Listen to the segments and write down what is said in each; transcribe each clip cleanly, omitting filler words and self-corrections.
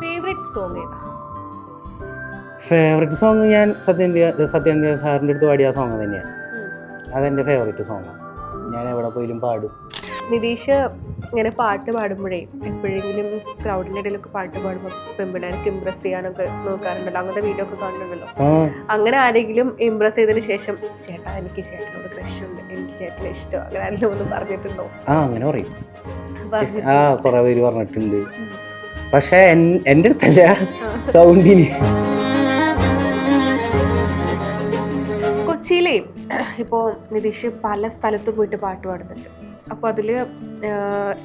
Favourite song ഏതാ? Favourite song ഞാൻ സത്യൻ സാറിൻ്റെ അടുത്ത് പാടിയ സോങ് തന്നെയാണ്. അതെൻ്റെ ഫേവറേറ്റ് സോങ്ങാണ്. ഞാൻ എവിടെ പോയാലും പാടും. നിതീഷ് ഇങ്ങനെ പാട്ട് പാടുമ്പോഴേ എപ്പോഴെങ്കിലും ക്രൗഡിൻ്റെ ഇടയിലൊക്കെ പാട്ട് പാടുമ്പോൾ പെൺപിള്ളേർക്ക് ഇമ്പ്രസ് ചെയ്യാനൊക്കെ നോക്കാറുണ്ടല്ലോ, അങ്ങനത്തെ വീഡിയോ ഒക്കെ കാണുന്നുണ്ടല്ലോ. അങ്ങനെ ആരെങ്കിലും ഇമ്പ്രസ് ചെയ്തതിന് ശേഷം ചേട്ടാ എനിക്ക് ചേട്ടനോട് ക്രഷ് ഉണ്ട്, എനിക്ക് ചേട്ടനെ ഇഷ്ടം, അങ്ങനെ ആരെങ്കിലും ഒന്നും പറഞ്ഞിട്ടുണ്ടോ? അങ്ങനെ പറയും. കുറെ പേര് പറഞ്ഞിട്ടുണ്ട്. പക്ഷെ എൻ്റെ അടുത്തല്ല, സൗണ്ടിന്. കൊച്ചിയിലെ ഇപ്പോൾ നിതീഷ് പല സ്ഥലത്ത് പോയിട്ട് പാട്ട് പാടുന്നുണ്ട്. അപ്പോൾ അതിൽ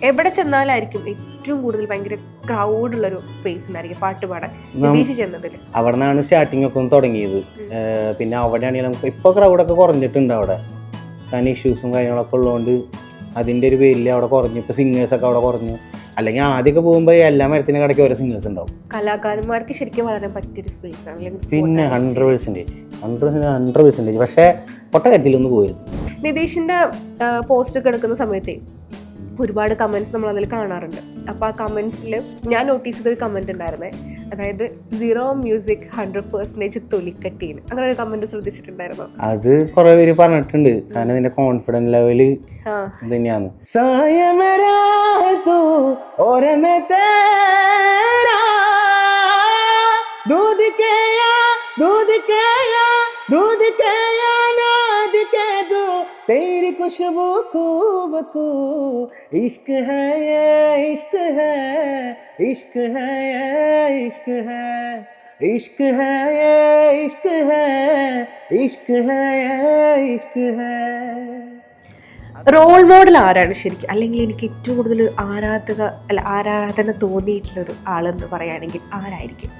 എവിടെ ചെന്നാലായിരിക്കും ഏറ്റവും കൂടുതൽ ഭയങ്കര ക്രൗഡുള്ളൊരു സ്പേസ് ഉണ്ടായിരിക്കും പാട്ട് പാടാൻ നിതീഷ് ചെന്നതിൽ. അവിടെ നിന്നാണ് സ്റ്റാർട്ടിങ് ഒക്കെ ഒന്ന് തുടങ്ങിയത്. പിന്നെ അവിടെയാണെങ്കിൽ നമുക്ക് ഇപ്പോൾ ക്രൗഡൊക്കെ കുറഞ്ഞിട്ടുണ്ട്. അവിടെ കാരണം ഇഷ്യൂസും കാര്യങ്ങളൊക്കെ ഉള്ളതുകൊണ്ട് അതിൻ്റെ ഒരു പേരിൽ അവിടെ കുറഞ്ഞു. ഇപ്പോൾ സിംഗേഴ്സൊക്കെ അവിടെ കുറഞ്ഞു. അല്ലെങ്കിൽ ആദ്യമൊക്കെ പോകുമ്പോൾ എല്ലാ മരത്തിൻ്റെ കടയ്ക്ക് ഓരോ സിംഗേഴ്സ് ഉണ്ടാവും. കലാകാരന്മാർക്ക് ശരിക്കും വളരെ പറ്റിയൊരു സ്പേസ് ആണ്. പിന്നെ 100%. പക്ഷേ പൊട്ട കാര്യത്തിലൊന്നും പോയിരുന്നു. നിതീഷിൻ്റെ പോസ്റ്റ് ഒക്കെ എടുക്കുന്ന സമയത്ത് ഒരുപാട് കമൻറ്റ്സ് നമ്മൾ അതിൽ കാണാറുണ്ട്. അപ്പോൾ ആ കമൻറ്റ്സിൽ ഞാൻ നോട്ടീസ് ചെയ്തൊരു കമൻറ്റ് ഉണ്ടായിരുന്നേ, അതായത് 0 മ്യൂസിക് 100% തൊലിക്കട്ടീന്, അങ്ങനെ ഒരു കമൻറ്റ് ശ്രദ്ധിച്ചിട്ടുണ്ടായിരുന്നു. അത് കുറെ പേര് പറഞ്ഞിട്ടുണ്ട്. കാരണം ഇതിന്റെ കോൺഫിഡൻസ് ലെവല് തന്നെയാണ്. तेरी खुशबू खूब को इश्क है ये इश्क है इश्क है ये इश्क है इश्क है ये इश्क है इश्क है ये इश्क है. റോൾ മോഡൽ ആരാണ് ശരിക്കും? അല്ലെങ്കിൽ എനിക്ക് ഏറ്റവും കൂടുതൽ ആരാധന തോന്നിയിട്ടുള്ളൊരു ആളെന്ന് പറയുകയാണെങ്കിൽ ആരായിരിക്കും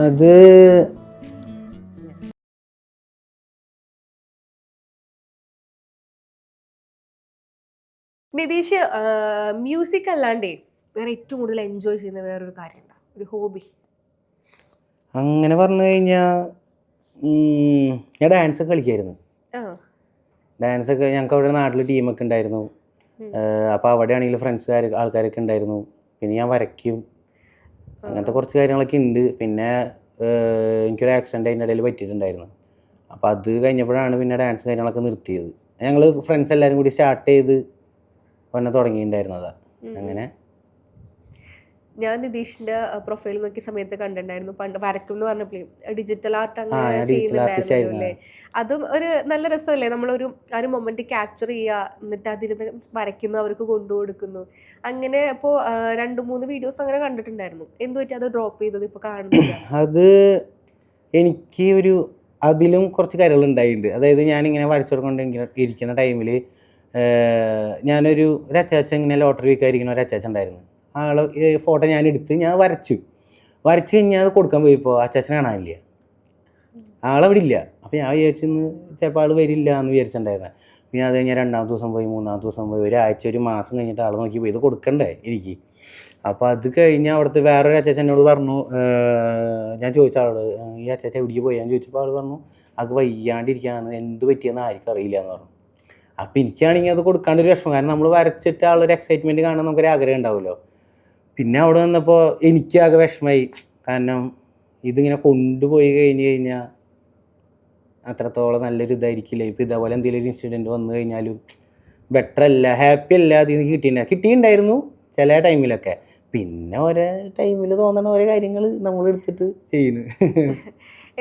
അത്? നിതീഷ് മ്യൂസിക് അല്ലാണ്ടേ വേറെ ഏറ്റവും കൂടുതൽ എൻജോയ് ചെയ്യുന്ന വേറൊരു കാര്യം എന്താ, ഒരു ഹോബി? അങ്ങനെ പറഞ്ഞു കഴിഞ്ഞാൽ ഞാൻ ഡാൻസൊക്കെ കളിക്കായിരുന്നു. ഡാൻസൊക്കെ ഞങ്ങൾക്ക് അവിടെ നാട്ടിൽ ടീമൊക്കെ ഉണ്ടായിരുന്നു. അപ്പോൾ അവിടെ ആണെങ്കിൽ ആൾക്കാരൊക്കെ ഉണ്ടായിരുന്നു. പിന്നെ ഞാൻ വരയ്ക്കും, അങ്ങനത്തെ കുറച്ച് കാര്യങ്ങളൊക്കെ ഉണ്ട്. പിന്നെ എനിക്കൊരു ആക്സിഡൻറ്റ് അതിൻ്റെ ഇടയിൽ പറ്റിയിട്ടുണ്ടായിരുന്നു. അപ്പോൾ അത് കഴിഞ്ഞപ്പോഴാണ് പിന്നെ ഡാൻസ് കാര്യങ്ങളൊക്കെ നിർത്തിയത്. ഞങ്ങൾ ഫ്രണ്ട്സ് എല്ലാവരും കൂടി സ്റ്റാർട്ട് ചെയ്ത് വന്നെ തുടങ്ങിയിട്ടുണ്ടായിരുന്നതാ. അങ്ങനെ ഞാൻ നിതീഷിന്റെ പ്രൊഫൈൽ നോക്കിയ സമയത്ത് കണ്ടിട്ടുണ്ടായിരുന്നു, പണ്ട് വരയ്ക്കും എന്ന് പറഞ്ഞപ്പോഴേ ഡിജിറ്റൽ ആർട്ട് അങ്ങനെ ചെയ്യുന്നുണ്ടായിരുന്നു അല്ലേ? അതും ഒരു നല്ല രസമല്ലേ? നമ്മളൊരു ആ ഒരു മൊമെന്റ് ക്യാപ്ചർ ചെയ്യുക, എന്നിട്ട് അതിരുന്ന് വരയ്ക്കുന്നു, അവർക്ക് കൊണ്ടുകൊടുക്കുന്നു. അങ്ങനെ അപ്പോൾ 2-3 വീഡിയോസ് അങ്ങനെ കണ്ടിട്ടുണ്ടായിരുന്നു. എന്ത് പറ്റി അത് ഡ്രോപ്പ് ചെയ്തത് ഇപ്പോൾ കാണുന്നില്ല? അത് എനിക്ക് അതിലും കുറച്ച് കാര്യങ്ങൾ ഉണ്ടായിട്ടുണ്ട്. അതായത് ഞാനിങ്ങനെ വരച്ചുകൊണ്ട് ഇരിക്കുന്ന ടൈമിൽ ഞാനൊരു അച്ചാച്ചൻ ഇങ്ങനെ ലോട്ടറി വിൽക്കാതിരിക്കുന്ന ഒരു അച്ചാച്ചൻ ഉണ്ടായിരുന്നു. ആളെ ഫോട്ടോ ഞാൻ വരച്ചു കഴിഞ്ഞാൽ അത് കൊടുക്കാൻ പോയപ്പോൾ അച്ചാച്ചനെ കാണാനില്ല, ആളവിടെ ഇല്ല. അപ്പോൾ ഞാൻ വിചാരിച്ചെന്ന് ചിലപ്പോൾ ആൾ വരില്ല എന്ന് വിചാരിച്ചിട്ടുണ്ടായിരുന്നു. പിന്നെ അത് കഴിഞ്ഞാൽ 2-ാമത്തെ ദിവസം പോയി, 3-ാമത്തെ ദിവസം പോയി, ഒരാഴ്ച 1 മാസം കഴിഞ്ഞിട്ട് ആൾ നോക്കി പോയി ഇത് കൊടുക്കണ്ടേ എനിക്ക്. അപ്പോൾ അത് കഴിഞ്ഞ് അവിടുത്തെ വേറൊരു അച്ചാച്ചനോട് പറഞ്ഞു, ഞാൻ ചോദിച്ച ആളോട് ഈ അച്ചാച്ച എവിടേക്ക് പോയി ഞാൻ ചോദിച്ചപ്പോൾ ആൾ പറഞ്ഞു അത് വയ്യാണ്ടിരിക്കുകയാണ്, എന്ത് പറ്റിയെന്ന് ആർക്കും അറിയില്ല എന്ന് പറഞ്ഞു. അപ്പോൾ എനിക്കാണെങ്കിൽ അത് കൊടുക്കാണ്ടൊരു വിഷമം. കാരണം നമ്മൾ വരച്ചിട്ട് ആളൊരു എക്സൈറ്റ്മെൻറ്റ് കാണാൻ നമുക്കൊരു ആഗ്രഹം ഉണ്ടാവുമല്ലോ. പിന്നെ അവിടെ വന്നപ്പോൾ എനിക്കാകെ വിഷമമായി. കാരണം ഇതിങ്ങനെ കൊണ്ടുപോയി കഴിഞ്ഞാൽ അത്രത്തോളം നല്ലൊരു ഇതായിരിക്കില്ല. ഇപ്പോൾ ഇതേപോലെ എന്തെങ്കിലും ഒരു ഇൻസിഡൻറ്റ് വന്നു കഴിഞ്ഞാലും ബെറ്റർ അല്ല, ഹാപ്പി അല്ല. അതിൽ നിന്ന് കിട്ടിയിട്ടുണ്ടായിരുന്നു ചില ടൈമിലൊക്കെ. പിന്നെ ഓരോ ടൈമിൽ തോന്നണ ഓരോ കാര്യങ്ങൾ നമ്മൾ എടുത്തിട്ട് ചെയ്യുന്നു.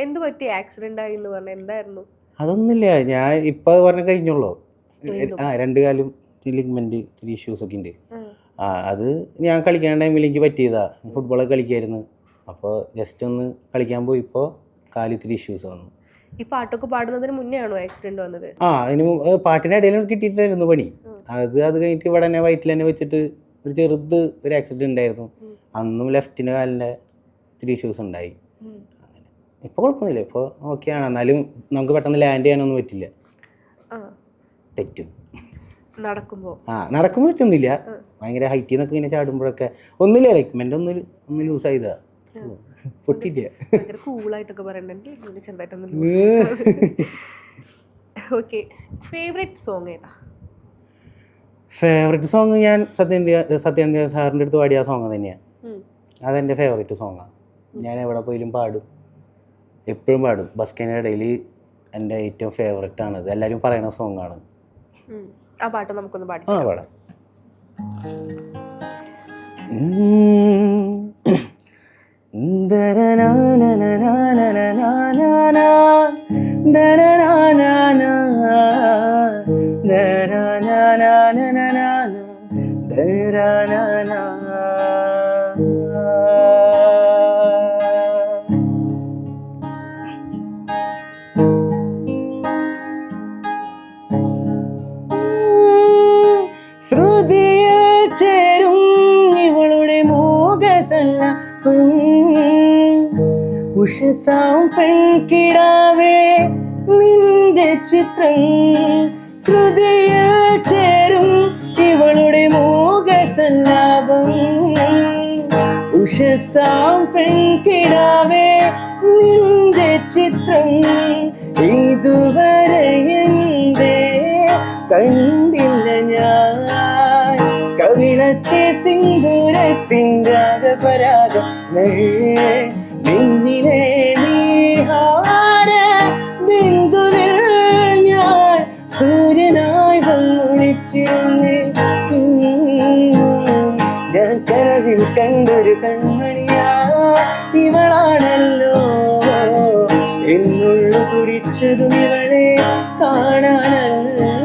എന്ത് പറ്റി ആക്സിഡൻ്റ് ആയി എന്ന് പറഞ്ഞാൽ എന്തായിരുന്നു? അതൊന്നുമില്ല, ഞാൻ ഇപ്പോൾ അത് പറഞ്ഞു കഴിഞ്ഞുള്ളൂ. 2 കാലും ലിഗ്മെൻറ്റ് ഇഷ്യൂസൊക്കെ ഉണ്ട്. അത് ഞാൻ കളിക്കുന്ന ടൈമിൽ എനിക്ക് പറ്റിയതാ. ഫുട്ബോളൊക്കെ കളിക്കായിരുന്നു. അപ്പോൾ ജസ്റ്റ് ഒന്ന് കളിക്കാൻ പോയിപ്പോൾ കാലിത്തിരി ഇഷ്യൂസ് വന്നു. ഈ പാട്ടൊക്കെ പാടുന്നതിന് മുന്നേ ആണോ ആക്സിഡന്റ് വന്നത്? അതിന് പാട്ടിൻ്റെ ഇടയിലും കിട്ടിയിട്ടായിരുന്നു പണി. അത് കഴിഞ്ഞിട്ട് ഇവിടെ തന്നെ വയറ്റിൽ തന്നെ വെച്ചിട്ട് ഒരു ആക്സിഡൻറ്റ് ഉണ്ടായിരുന്നു. അന്നും ലെഫ്റ്റിൻ്റെ കാലിൻ്റെ ഇത്തിരി ഇഷ്യൂസ് ഉണ്ടായി. ഇപ്പോൾ കുഴപ്പമൊന്നുമില്ല, ഇപ്പോൾ ഓക്കെയാണ്. എന്നാലും നമുക്ക് പെട്ടെന്ന് ലാൻഡ് ചെയ്യാനൊന്നും പറ്റില്ല, തെറ്റും. നടക്കുമ്പോൾ തെറ്റൊന്നുമില്ല. ഭയങ്കര ഹൈറ്റിൽ നിന്നൊക്കെ ഇങ്ങനെ ചാടുമ്പോഴൊക്കെ ഒന്നുമില്ല, ലെഗ്മെൻ്റ് ഒന്ന് ലൂസായതാ, പൊട്ടിയില്ല. കൂളായിട്ടൊക്കെ പറയുന്നുണ്ട്. ഫേവറേറ്റ് സോങ് ഏതാ? ഫേവറേറ്റ് സോങ് ഞാൻ സത്യൻ സാറിൻ്റെ അടുത്ത് പാടിയ സോങ് തന്നെയാണ്. അതെൻ്റെ ഫേവറേറ്റ് സോങ്ങാണ്. ഞാൻ എവിടെ പോയാലും പാടും, എപ്പോഴും പാടും. ബസ്സിൻ്റെ ഇടയിൽ എൻ്റെ ഏറ്റവും ഫേവറേറ്റ് ആണത്. എല്ലാവരും പറയുന്ന സോങ്ങാണ്. ആ പാട്ട് നമുക്കൊന്ന് പാടി. ആ പാടാം. ശ്രുതിയിൽ ചേരും ഇവളുടെ മോഹസല്ല ഉഷസാം പെൺകിടാവേ നിന്റെ ചിത്രം. ശ്രുതിയിൽ ചേരും ഇവളുടെ മോഹസല്ലാപം ഉഷസാം പെൺകിടാവേ നിന്റെ ചിത്രം. ഇതുവരെ എന്തേ കണ്ടില്ല ഞാൻ കവിളത്തെ സിന്ദൂരത്തിൻ്റെ പരാഗങ്ങൾ. നിന്നിലെ നീഹാര ബിന്ദുവിൽ ഞാൻ സൂര്യനായി വന്നൊളിച്ചിരുന്നേ. ഞാൻ കനവിൽ കണ്ടൊരു കൺമണിയാ ഇവളാണല്ലോ, എന്നുള്ളു കുടിച്ചതും ഇവളെ കാണാനല്ലോ.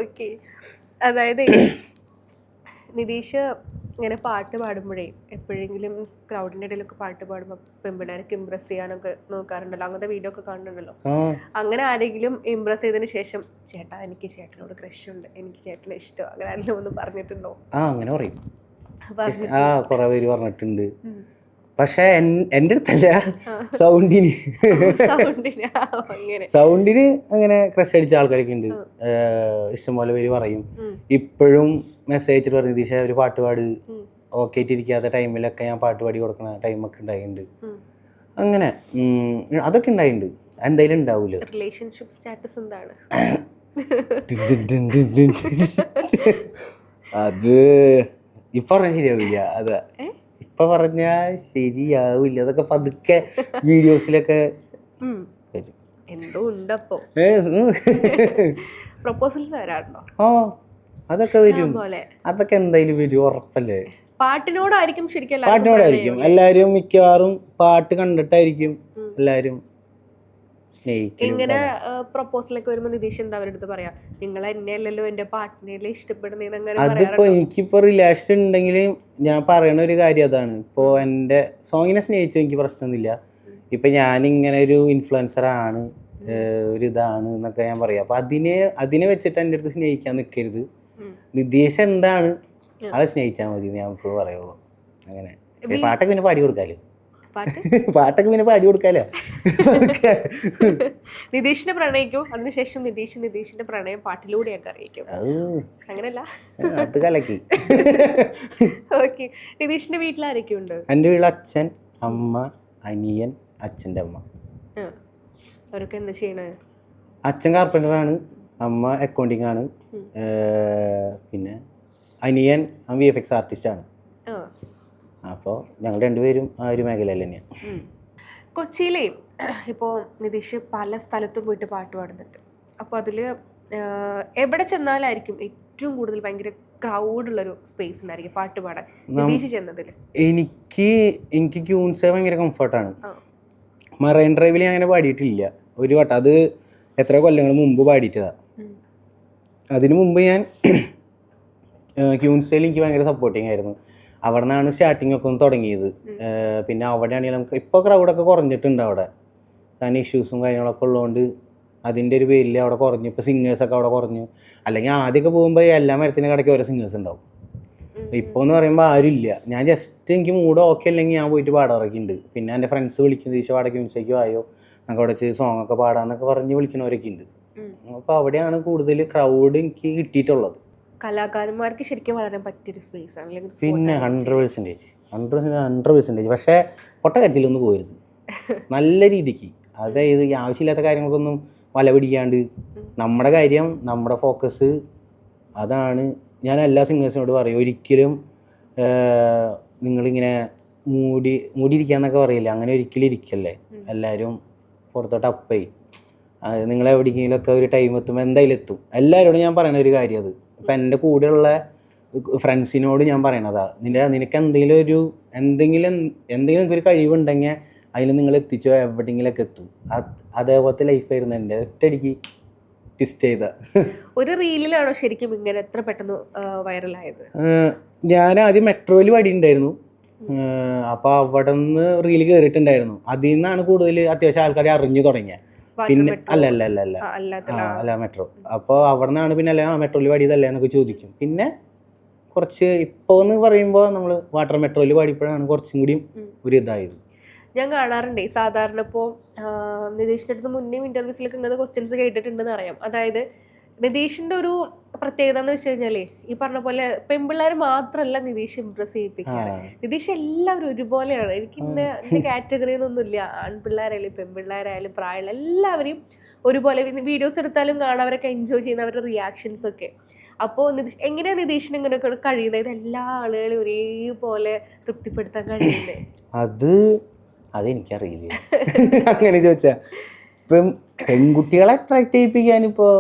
ഓക്കെ, അതായത് നിതീഷ് ഇങ്ങനെ പാട്ട് പാടുമ്പോഴേ എപ്പോഴെങ്കിലും ക്രൗഡിൻ്റെ ഇടയിലൊക്കെ പാട്ട് പാടുമ്പോൾ പെൺപിള്ളേർക്ക് ഇമ്പ്രസ് ചെയ്യാനൊക്കെ നോക്കാറുണ്ടല്ലോ, അങ്ങനത്തെ വീഡിയോ ഒക്കെ കാണുന്നുണ്ടല്ലോ. അങ്ങനെ ആരെങ്കിലും ഇമ്പ്രസ് ചെയ്തതിന് ശേഷം ചേട്ടാ എനിക്ക് ചേട്ടനോട് ക്രഷ് ഉണ്ട്, എനിക്ക് ചേട്ടനെ ഇഷ്ടം, അങ്ങനെ ആരെങ്കിലും ഒന്ന് പറഞ്ഞിട്ടുണ്ടോ? അങ്ങനെ പറയും. കുറെ പേര് പറഞ്ഞിട്ടുണ്ട്. പക്ഷെ എൻ്റെ അടുത്തല്ല, സൗണ്ടിന് അങ്ങനെ ക്രഷ് അടിച്ച ആൾക്കാരൊക്കെ ഉണ്ട്. ഇഷ്ടംപോലെ പേര് പറയും. ഇപ്പോഴും മെസ്സേജ് അയച്ചിട്ട് പറഞ്ഞു ദിശ ഒരു പാട്ട് പാട്, ഓക്കെ ആയിട്ടിരിക്കാത്ത ടൈമിലൊക്കെ ഞാൻ പാട്ട് പാടി കൊടുക്കണ ടൈമൊക്കെ ഉണ്ടായിട്ടുണ്ട്. അങ്ങനെ അതൊക്കെ ഉണ്ടായിട്ടുണ്ട്. എന്തായാലും ഉണ്ടാവൂലോ. റിലേഷൻഷിപ്പ് സ്റ്റാറ്റസ് എന്താണ്? അത് ഇപ്പൊ പറഞ്ഞാൽ ശരിയാവില്ല. അതാ ഇപ്പൊ പറഞ്ഞാൽ ശരിയാവില്ല. അതൊക്കെ പതുക്കെ വീഡിയോസിലൊക്കെ എന്തോ ഉണ്ടപ്പോ. പ്രൊപ്പോസൽസ് വരാറുണ്ടോ? ആ അതൊക്കെ വരും. അതൊക്കെ എന്തായാലും വരും, ഉറപ്പല്ലേ. പാട്ടിനോടായിരിക്കും ശരിക്കും. പാട്ടിനോടായിരിക്കും എല്ലാരും മിക്കവാറും പാട്ട് കണ്ടിട്ടായിരിക്കും എല്ലാരും ഇങ്ങനെ പ്രൊപ്പോസലൊക്കെ വരുമ്പോ നിതീഷ് എന്താ അവരുടെ അടുത്ത് പറയാ? നിങ്ങൾ എന്നെയല്ലല്ലോ എന്റെ പാട്ടിനെ ഇഷ്ടപ്പെടുന്നേന്ന്. അതിപ്പോ എനിക്കിപ്പോ റിലേഷൻ ഉണ്ടെങ്കിൽ ഞാൻ പറയണ ഒരു കാര്യം അതാണ്. ഇപ്പോ എന്റെ സോങ്ങിനെ സ്നേഹിച്ചു എനിക്ക് പ്രശ്നമൊന്നുമില്ല. ഇപ്പൊ ഞാനിങ്ങനെ ഒരു ഇൻഫ്ലുവൻസർ ആണ്, ഒരു ഇതാണ് എന്നൊക്കെ ഞാൻ പറയാം. അപ്പൊ അതിനെ വെച്ചിട്ട് എൻ്റെ അടുത്ത് സ്നേഹിക്കാൻ നിൽക്കരുത്. നിതീഷ് എന്താണ് ആളെ സ്നേഹിച്ചാൽ മതി ഞാൻ ഇപ്പോൾ പറയുള്ളൂ. അങ്ങനെ പാട്ടൊക്കെ പിന്നെ പാടി കൊടുക്കാലോ. പാട്ടൊക്കെ പിന്നെ പാടി കൊടുക്കാലോ. നിതീഷിനെ പ്രണയിക്കൂ, അതിനുശേഷം നിതീഷിന്റെ പ്രണയം പാട്ടിലൂടെയൊക്കെ അറിയിക്കും. അങ്ങനല്ല, അത് കലക്കി. ഓക്കെ, നിതീഷിന്റെ വീട്ടിലാരൊക്കെ ഉണ്ട്? എൻ്റെ വീട്ടിൽ അച്ഛൻ, അമ്മ, അനിയൻ, അച്ഛൻ്റെ അമ്മ. അവരൊക്കെ എന്താ ചെയ്യണേ? അച്ഛൻ കാർപ്പൻ്ററാണ്, അമ്മ അക്കൗണ്ടിങ് ആണ്, പിന്നെ അനിയൻ VFX ആർട്ടിസ്റ്റാണ്. അപ്പോൾ ഞങ്ങൾ രണ്ടുപേരും ആ ഒരു മേഖലയിൽ തന്നെയാണ്. കൊച്ചിയിലെ ഇപ്പോൾ നിതീഷ് പല സ്ഥലത്തും പോയിട്ട് പാട്ട് പാടുന്നുണ്ട്. അപ്പോൾ അതിൽ എവിടെ ചെന്നാലായിരിക്കും ഏറ്റവും കൂടുതൽ ഭയങ്കര ക്രൗഡുള്ളൊരു സ്പേസ് ഉണ്ടായിരിക്കും പാട്ട് പാടാൻ നിതീഷ് ചെന്നതിൽ? എനിക്ക് ക്യൂൻസ് ഭയങ്കര കംഫർട്ടാണ്. മറൈൻ ഡ്രൈവിൽ ഞാൻ അങ്ങനെ പാടിയിട്ടില്ല ഒരു വട്ടം. അത് എത്ര കൊല്ലങ്ങൾ മുമ്പ് പാടിയിട്ടതാണ്. അതിനു മുമ്പ് ഞാൻ ക്യൂൻസിൽ എനിക്ക് ഭയങ്കര സപ്പോർട്ടിങ് ആയിരുന്നു. അവിടെ നിന്നാണ് സ്റ്റാർട്ടിങ് ഒക്കെ ഒന്ന് തുടങ്ങിയത്. പിന്നെ അവിടെയാണെങ്കിൽ നമുക്ക് ഇപ്പോൾ ക്രൗഡൊക്കെ കുറഞ്ഞിട്ടുണ്ട് അവിടെ, കാരണം ഇഷ്യൂസും കാര്യങ്ങളൊക്കെ ഉള്ളതുകൊണ്ട് അതിൻ്റെ ഒരു പേരിൽ അവിടെ കുറഞ്ഞു. ഇപ്പോൾ സിംഗേഴ്സൊക്കെ അവിടെ കുറഞ്ഞു. അല്ലെങ്കിൽ ആദ്യമൊക്കെ പോകുമ്പോൾ എല്ലാ മരത്തിൻ്റെ കടയ്ക്ക് ഓരോ സിംഗേഴ്സ് ഉണ്ടാവും. ഇപ്പോൾ എന്ന് പറയുമ്പോൾ ആരുമില്ല. ഞാൻ ജസ്റ്റ് എനിക്ക് മൂഡ് ഓക്കെ അല്ലെങ്കിൽ ഞാൻ പോയിട്ട് പാടാറൊക്കെയുണ്ട്. പിന്നെ എൻ്റെ ഫ്രണ്ട്സ് വിളിക്കും, തീശ പാടയ്ക്ക് മ്യൂസിക്കോ ആയോ നമുക്ക് അവിടെ വെച്ച് സോങ് ഒക്കെ പാടാന്നൊക്കെ പറഞ്ഞ് വിളിക്കുന്നവരൊക്കെ ഉണ്ട്. അപ്പോൾ അവിടെയാണ് കൂടുതൽ ക്രൗഡ് എനിക്ക് കിട്ടിയിട്ടുള്ളത്. കലാകാരന്മാർക്ക് ശരിക്കും വളരാൻ പറ്റിയൊരു സ്പേസ് ആണ്. പിന്നെ 100%. പക്ഷേ പൊട്ട കാര്യത്തിലൊന്നും പോകരുത്, നല്ല രീതിക്ക്. അതായത് ഈ ആവശ്യമില്ലാത്ത കാര്യങ്ങൾക്കൊന്നും വല പിടിക്കാണ്ട് നമ്മുടെ കാര്യം, നമ്മുടെ ഫോക്കസ്, അതാണ് ഞാൻ എല്ലാ സിംഗേഴ്സിനോട് പറയും. ഒരിക്കലും നിങ്ങളിങ്ങനെ മൂടിയിരിക്കാന്നൊക്കെ പറയില്ല, അങ്ങനെ ഒരിക്കലും ഇരിക്കല്ലേ. എല്ലാവരും പുറത്തോട്ട് അപ്പേ നിങ്ങളെവിടെയെങ്കിലുമൊക്കെ ഒരു ടൈം എത്തുമ്പോൾ എന്തായാലും എത്തും. എല്ലാവരോടും ഞാൻ പറയണ ഒരു കാര്യം അത്. ഇപ്പം എൻ്റെ കൂടെയുള്ള ഫ്രണ്ട്സിനോട് ഞാൻ പറയണതാ, നിനക്ക് എന്തെങ്കിലും ഒരു കഴിവുണ്ടെങ്കിൽ അതിൽ നിങ്ങൾ എത്തിച്ചോ, എവിടെയെങ്കിലൊക്കെ എത്തും. അതേപോലത്തെ ലൈഫായിരുന്നു എൻ്റെ. ഒറ്റയടിക്ക് ട്വിസ്റ്റ് ചെയ്ത ഒരു റീലിലാണോ ശരിക്കും ഇങ്ങനെ എത്ര പെട്ടെന്ന് വൈറലായത്? ഞാൻ ആദ്യം മെട്രോയിൽ പാടിയിട്ടുണ്ടായിരുന്നു. അപ്പോൾ അവിടെ നിന്ന് റീല് കയറിയിട്ടുണ്ടായിരുന്നു. അതിൽ നിന്നാണ് കൂടുതൽ അത്യാവശ്യം ആൾക്കാരെ അറിഞ്ഞു തുടങ്ങിയത്. പിന്നെ അല്ല മെട്രോ. അപ്പോൾ അവിടെ നിന്നാണ് പിന്നെ അല്ല മെട്രോയിൽ പാടിയതല്ലേ എന്നൊക്കെ ചോദിക്കും. പിന്നെ കുറച്ച് ഇപ്പോൾ എന്ന് പറയുമ്പോൾ നമ്മൾ വാട്ടർ മെട്രോയിൽ പാടിയപ്പോഴാണ് കുറച്ചും കൂടിയും ഒരു ഇതായത്. ഞാൻ കാണാറുണ്ട് സാധാരണ. ഇപ്പോൾ നിതീഷിൻ്റെ അടുത്ത് മുന്നേ ഇൻ്റർവ്യൂസിലൊക്കെ ഇങ്ങനത്തെ ക്വസ്റ്റ്യൻസ് കേട്ടിട്ടുണ്ടെന്ന് അറിയാം. അതായത് നിതീഷിൻ്റെ ഒരു പ്രത്യേകത എന്ന് വെച്ച് കഴിഞ്ഞാൽ ഈ പറഞ്ഞ പോലെ പെൺപിള്ളേർ മാത്രമല്ല നിതീഷ് ഇംപ്രസ് ചെയ്യിപ്പിക്കാറ്. നിതീഷ് എല്ലാവരും ഒരുപോലെയാണ്. എനിക്ക് ഇന്ന കാറ്റഗറി എന്നൊന്നുമില്ല. ആൺപിള്ളേരായാലും പെൺപിള്ളേരായാലും പ്രായമുള്ള എല്ലാവരെയും ഒരുപോലെ വീഡിയോസ് എടുത്താലും കാണാൻ അവരൊക്കെ എൻജോയ് ചെയ്യുന്ന അവരുടെ റിയാക്ഷൻസ് ഒക്കെ. അപ്പോൾ എങ്ങനെയാണ് നിതീഷിന് ഇങ്ങനെയൊക്കെ കഴിയുന്നത്? ഇത് എല്ലാ ആളുകളെയും ഒരേപോലെ തൃപ്തിപ്പെടുത്താൻ കഴിയുന്നത്? അതെനിക്കറിയില്ല. അങ്ങനെ ചോദിച്ചാൽ ഇപ്പം പെൺകുട്ടികളെ അട്രാക്ട് ചെയ്യിപ്പിക്കാനിപ്പോൾ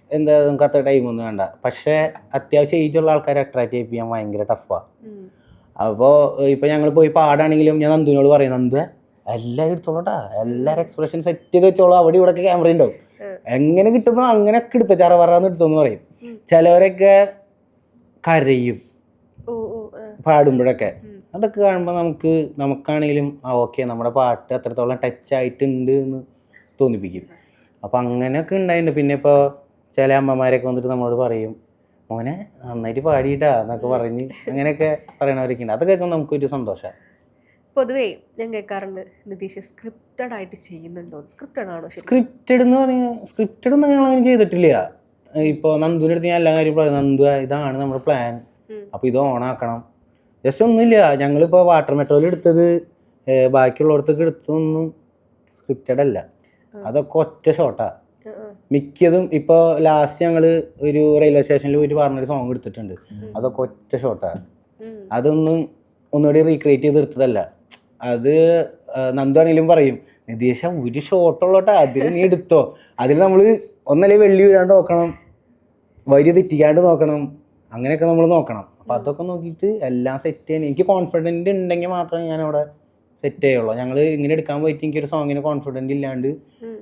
എന്താ നമുക്ക് അത്ര ടൈമൊന്നും വേണ്ട. പക്ഷേ അത്യാവശ്യം ഏജുള്ള ആൾക്കാരെ അട്രാക്ട് ചെയ്യിപ്പിക്കാൻ ഭയങ്കര ടഫാണ്. അപ്പോൾ ഇപ്പോൾ ഞങ്ങൾ പോയി പാടാണെങ്കിലും ഞാൻ നന്ദുവിനോട് പറയും, നന്ദു എല്ലാവരും എടുത്തോളൂട്ടാ, എല്ലാവരും എക്സ്പ്രഷൻ സെറ്റ് ചെയ്ത് വെച്ചോളൂ, അവിടെ ഇവിടെ ഒക്കെ ക്യാമറ ഉണ്ടാവും, എങ്ങനെ കിട്ടുന്നോ അങ്ങനെയൊക്കെ എടുത്തോ, ചറവറാന്ന് എടുത്തോന്ന് പറയും. ചിലവരൊക്കെ കരയും പാടുമ്പോഴൊക്കെ. അതൊക്കെ കാണുമ്പോൾ നമുക്കാണെങ്കിലും ഓക്കെ നമ്മുടെ പാട്ട് അത്രത്തോളം ടച്ച് ആയിട്ടുണ്ട് എന്ന് തോന്നിപ്പിക്കും. അപ്പോൾ അങ്ങനെയൊക്കെ ഉണ്ടായിട്ടുണ്ട്. പിന്നെ ഇപ്പോൾ ചില അമ്മമാരൊക്കെ വന്നിട്ട് നമ്മളോട് പറയും, മോനെ നന്നായിട്ട് പാടിയിട്ടാ എന്നൊക്കെ പറഞ്ഞ് അങ്ങനെയൊക്കെ പറയണവരൊക്കെ ഉണ്ട്. അതൊക്കെ കേൾക്കുമ്പോൾ നമുക്കൊരു സന്തോഷമാണ്. പൊതുവേ ഞാൻ കേൾക്കാറുണ്ട് നിതീഷ് സ്ക്രിപ്റ്റഡ് ആയിട്ട് ചെയ്യുന്നുണ്ടോ? സ്ക്രിപ്റ്റഡ് ആണോ? സ്ക്രിപ്റ്റഡ് എന്ന് പറഞ്ഞാൽ സ്ക്രിപ്റ്റഡ് ഒന്നും ഞങ്ങൾ അങ്ങനെ ചെയ്തിട്ടില്ല. ഇപ്പോൾ നന്ദുവിൻ്റെ അടുത്ത് ഞാൻ എല്ലാ കാര്യം പറയും, നന്ദു ഇതാണ് നമ്മുടെ പ്ലാൻ, അപ്പോൾ ഇത് ഓണാക്കണം, ജസ്റ്റ് ഒന്നുമില്ല. ഞങ്ങളിപ്പോൾ വാട്ടർ മെട്രോയിൽ എടുത്തത് ബാക്കിയുള്ളടത്തൊക്കെ എടുത്തൊന്നും സ്ക്രിപ്റ്റഡ് അല്ല, അതൊക്കെ ഒറ്റ ഷോട്ടാണ് മിക്കതും. ഇപ്പോൾ ലാസ്റ്റ് ഞങ്ങൾ ഒരു റെയിൽവേ സ്റ്റേഷനിൽ പോയിട്ട് പറഞ്ഞൊരു സോങ് എടുത്തിട്ടുണ്ട്, അതൊക്കെ ഒറ്റ ഷോട്ടാണ്. അതൊന്നും ഒന്നുകൂടി റീക്രിയേറ്റ് ചെയ്ത് എടുത്തതല്ല. അത് നന്ദു ആണെങ്കിലും പറയും, നിതീഷ ഒരു ഷോട്ടുള്ളോട്ടാ, അതിൽ നീ എടുത്തോ, അതിൽ നമ്മൾ ഒന്നല്ലേ വെള്ളി വീഴാണ്ട് നോക്കണം, വരി തെറ്റിക്കാണ്ട് നോക്കണം, അങ്ങനെയൊക്കെ നമ്മൾ നോക്കണം. അപ്പോൾ അതൊക്കെ നോക്കിയിട്ട് എല്ലാം സെറ്റ് ചെയ്യാൻ എനിക്ക് കോൺഫിഡൻറ്റ് ഉണ്ടെങ്കിൽ മാത്രമേ ഞാനവിടെ സെറ്റ് ചെയ്യുള്ളൂ. ഞങ്ങൾ ഇങ്ങനെ എടുക്കാൻ പോയിട്ട് എനിക്കൊരു സോങ്ങിന് കോൺഫിഡൻറ്റ് ഇല്ലാണ്ട്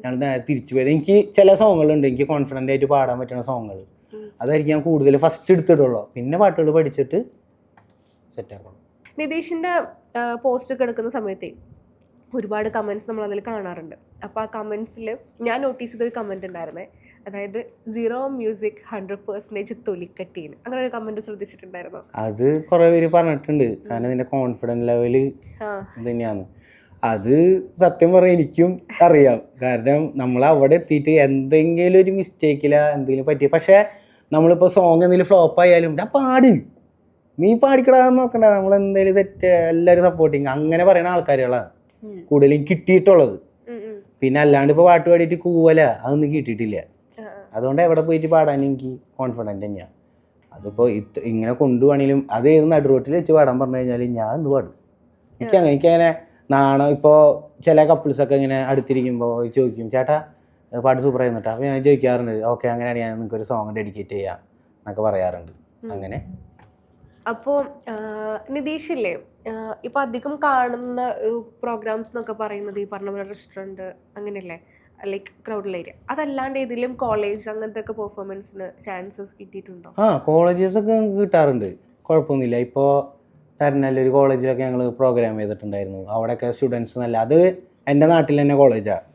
ഞങ്ങൾ നേരെ തിരിച്ചു പോയത്. എനിക്ക് ചില സോങ്ങുകളുണ്ട് എനിക്ക് കോൺഫിഡൻ്റ് ആയിട്ട് പാടാൻ പറ്റുന്ന സോങ്ങുകൾ, അതായിരിക്കും ഞാൻ കൂടുതൽ ഫസ്റ്റ് എടുത്തിട്ടുള്ളൂ. പിന്നെ പാട്ടുകൾ പഠിച്ചിട്ട് സെറ്റാക്കുള്ളൂ. നിതീഷിൻ്റെ പോസ്റ്റ് ഒക്കെ എടുക്കുന്ന സമയത്ത് ഒരുപാട് കമൻറ്റ്സ് നമ്മൾ അതിൽ കാണാറുണ്ട്. അപ്പോൾ ആ കമൻറ്റ്സിൽ ഞാൻ നോട്ടീസ് ചെയ്തൊരു കമൻറ്റ് ഉണ്ടായിരുന്നേ, അതായത് 0 മ്യൂസിക് 100% തൊലിക്കട്ടീന്, അങ്ങനെ ഒരു കമൻറ്റ് ശ്രദ്ധിച്ചിട്ടുണ്ടായിരുന്നോ? അത് കുറേ പേര് പറഞ്ഞിട്ടുണ്ട്. കാരണം ഇതിൻ്റെ കോൺഫിഡൻസ് ലെവല് തന്നെയാണ്. അത് സത്യം പറയാൻ എനിക്കും അറിയാം. കാരണം നമ്മൾ അവിടെ എത്തിയിട്ട് എന്തെങ്കിലും ഒരു മിസ്റ്റേക്കില്ല എന്തെങ്കിലും പറ്റി, പക്ഷേ നമ്മളിപ്പോൾ സോങ് എന്തെങ്കിലും ഫ്ലോപ്പ് ആയാലും ഞാൻ പാടി, നീ പാടിക്കടാന്ന് നോക്കണ്ട, നമ്മൾ എന്തെങ്കിലും തെറ്റ് എല്ലാവരും സപ്പോർട്ടിങ് അങ്ങനെ പറയുന്ന ആൾക്കാരുകളാണ് കൂടുതലും കിട്ടിയിട്ടുള്ളത്. പിന്നെ അല്ലാണ്ട് ഇപ്പോൾ പാട്ട് പാടിയിട്ട് കൂവല അതൊന്നും കിട്ടിയിട്ടില്ല. അതുകൊണ്ട് എവിടെ പോയിട്ട് പാടാൻ എനിക്ക് കോൺഫിഡൻറ്റ് തന്നെയാണ്. അതിപ്പോൾ ഇങ്ങനെ കൊണ്ടുപോകണമെങ്കിലും അത് ഏത് നടുറോട്ടിൽ വെച്ച് പാടാൻ പറഞ്ഞു കഴിഞ്ഞാൽ ഞാൻ എന്ത് പാടും? എനിക്കങ്ങനെ നാണം. ഇപ്പോൾ ചില കപ്പിൾസൊക്കെ ഇങ്ങനെ അടുത്തിരിക്കുമ്പോൾ ചോദിക്കും, ചേട്ടാ പാട്ട് സൂപ്പറായിരുന്നു കേട്ടോ. അപ്പോൾ ഞാൻ ചോദിക്കാറുണ്ട്, ഓക്കെ അങ്ങനെയാണ് ഞാൻ നിങ്ങൾക്കൊരു സോങ് ഡെഡിക്കേറ്റ് ചെയ്യാം എന്നൊക്കെ പറയാറുണ്ട്. അങ്ങനെ അപ്പോൾ നിതീഷില്ലേ, ഇപ്പോൾ അധികം കാണുന്ന പ്രോഗ്രാംസ് എന്നൊക്കെ പറയുന്നത് ഈ പറഞ്ഞ പോലെ റെസ്റ്റോറൻറ്റ് അങ്ങനെയല്ലേ, ലൈക്ക് ക്രൗഡൽ ഏരിയ, അതല്ലാണ്ട് ഏതെങ്കിലും കോളേജ് അങ്ങനത്തെ ഒക്കെ പെർഫോമൻസിന് ചാൻസസ് കിട്ടിയിട്ടുണ്ടോ? കോളേജസൊക്കെ കിട്ടാറുണ്ട്, കുഴപ്പമൊന്നുമില്ല. ഇപ്പോൾ തരനല്ലൊരു കോളേജിലൊക്കെ ഞങ്ങൾ പ്രോഗ്രാം ചെയ്തിട്ടുണ്ടായിരുന്നു. അവിടെയൊക്കെ സ്റ്റുഡൻസ് നല്ല, അത് എൻ്റെ നാട്ടിൽ തന്നെ കോളേജാണ്,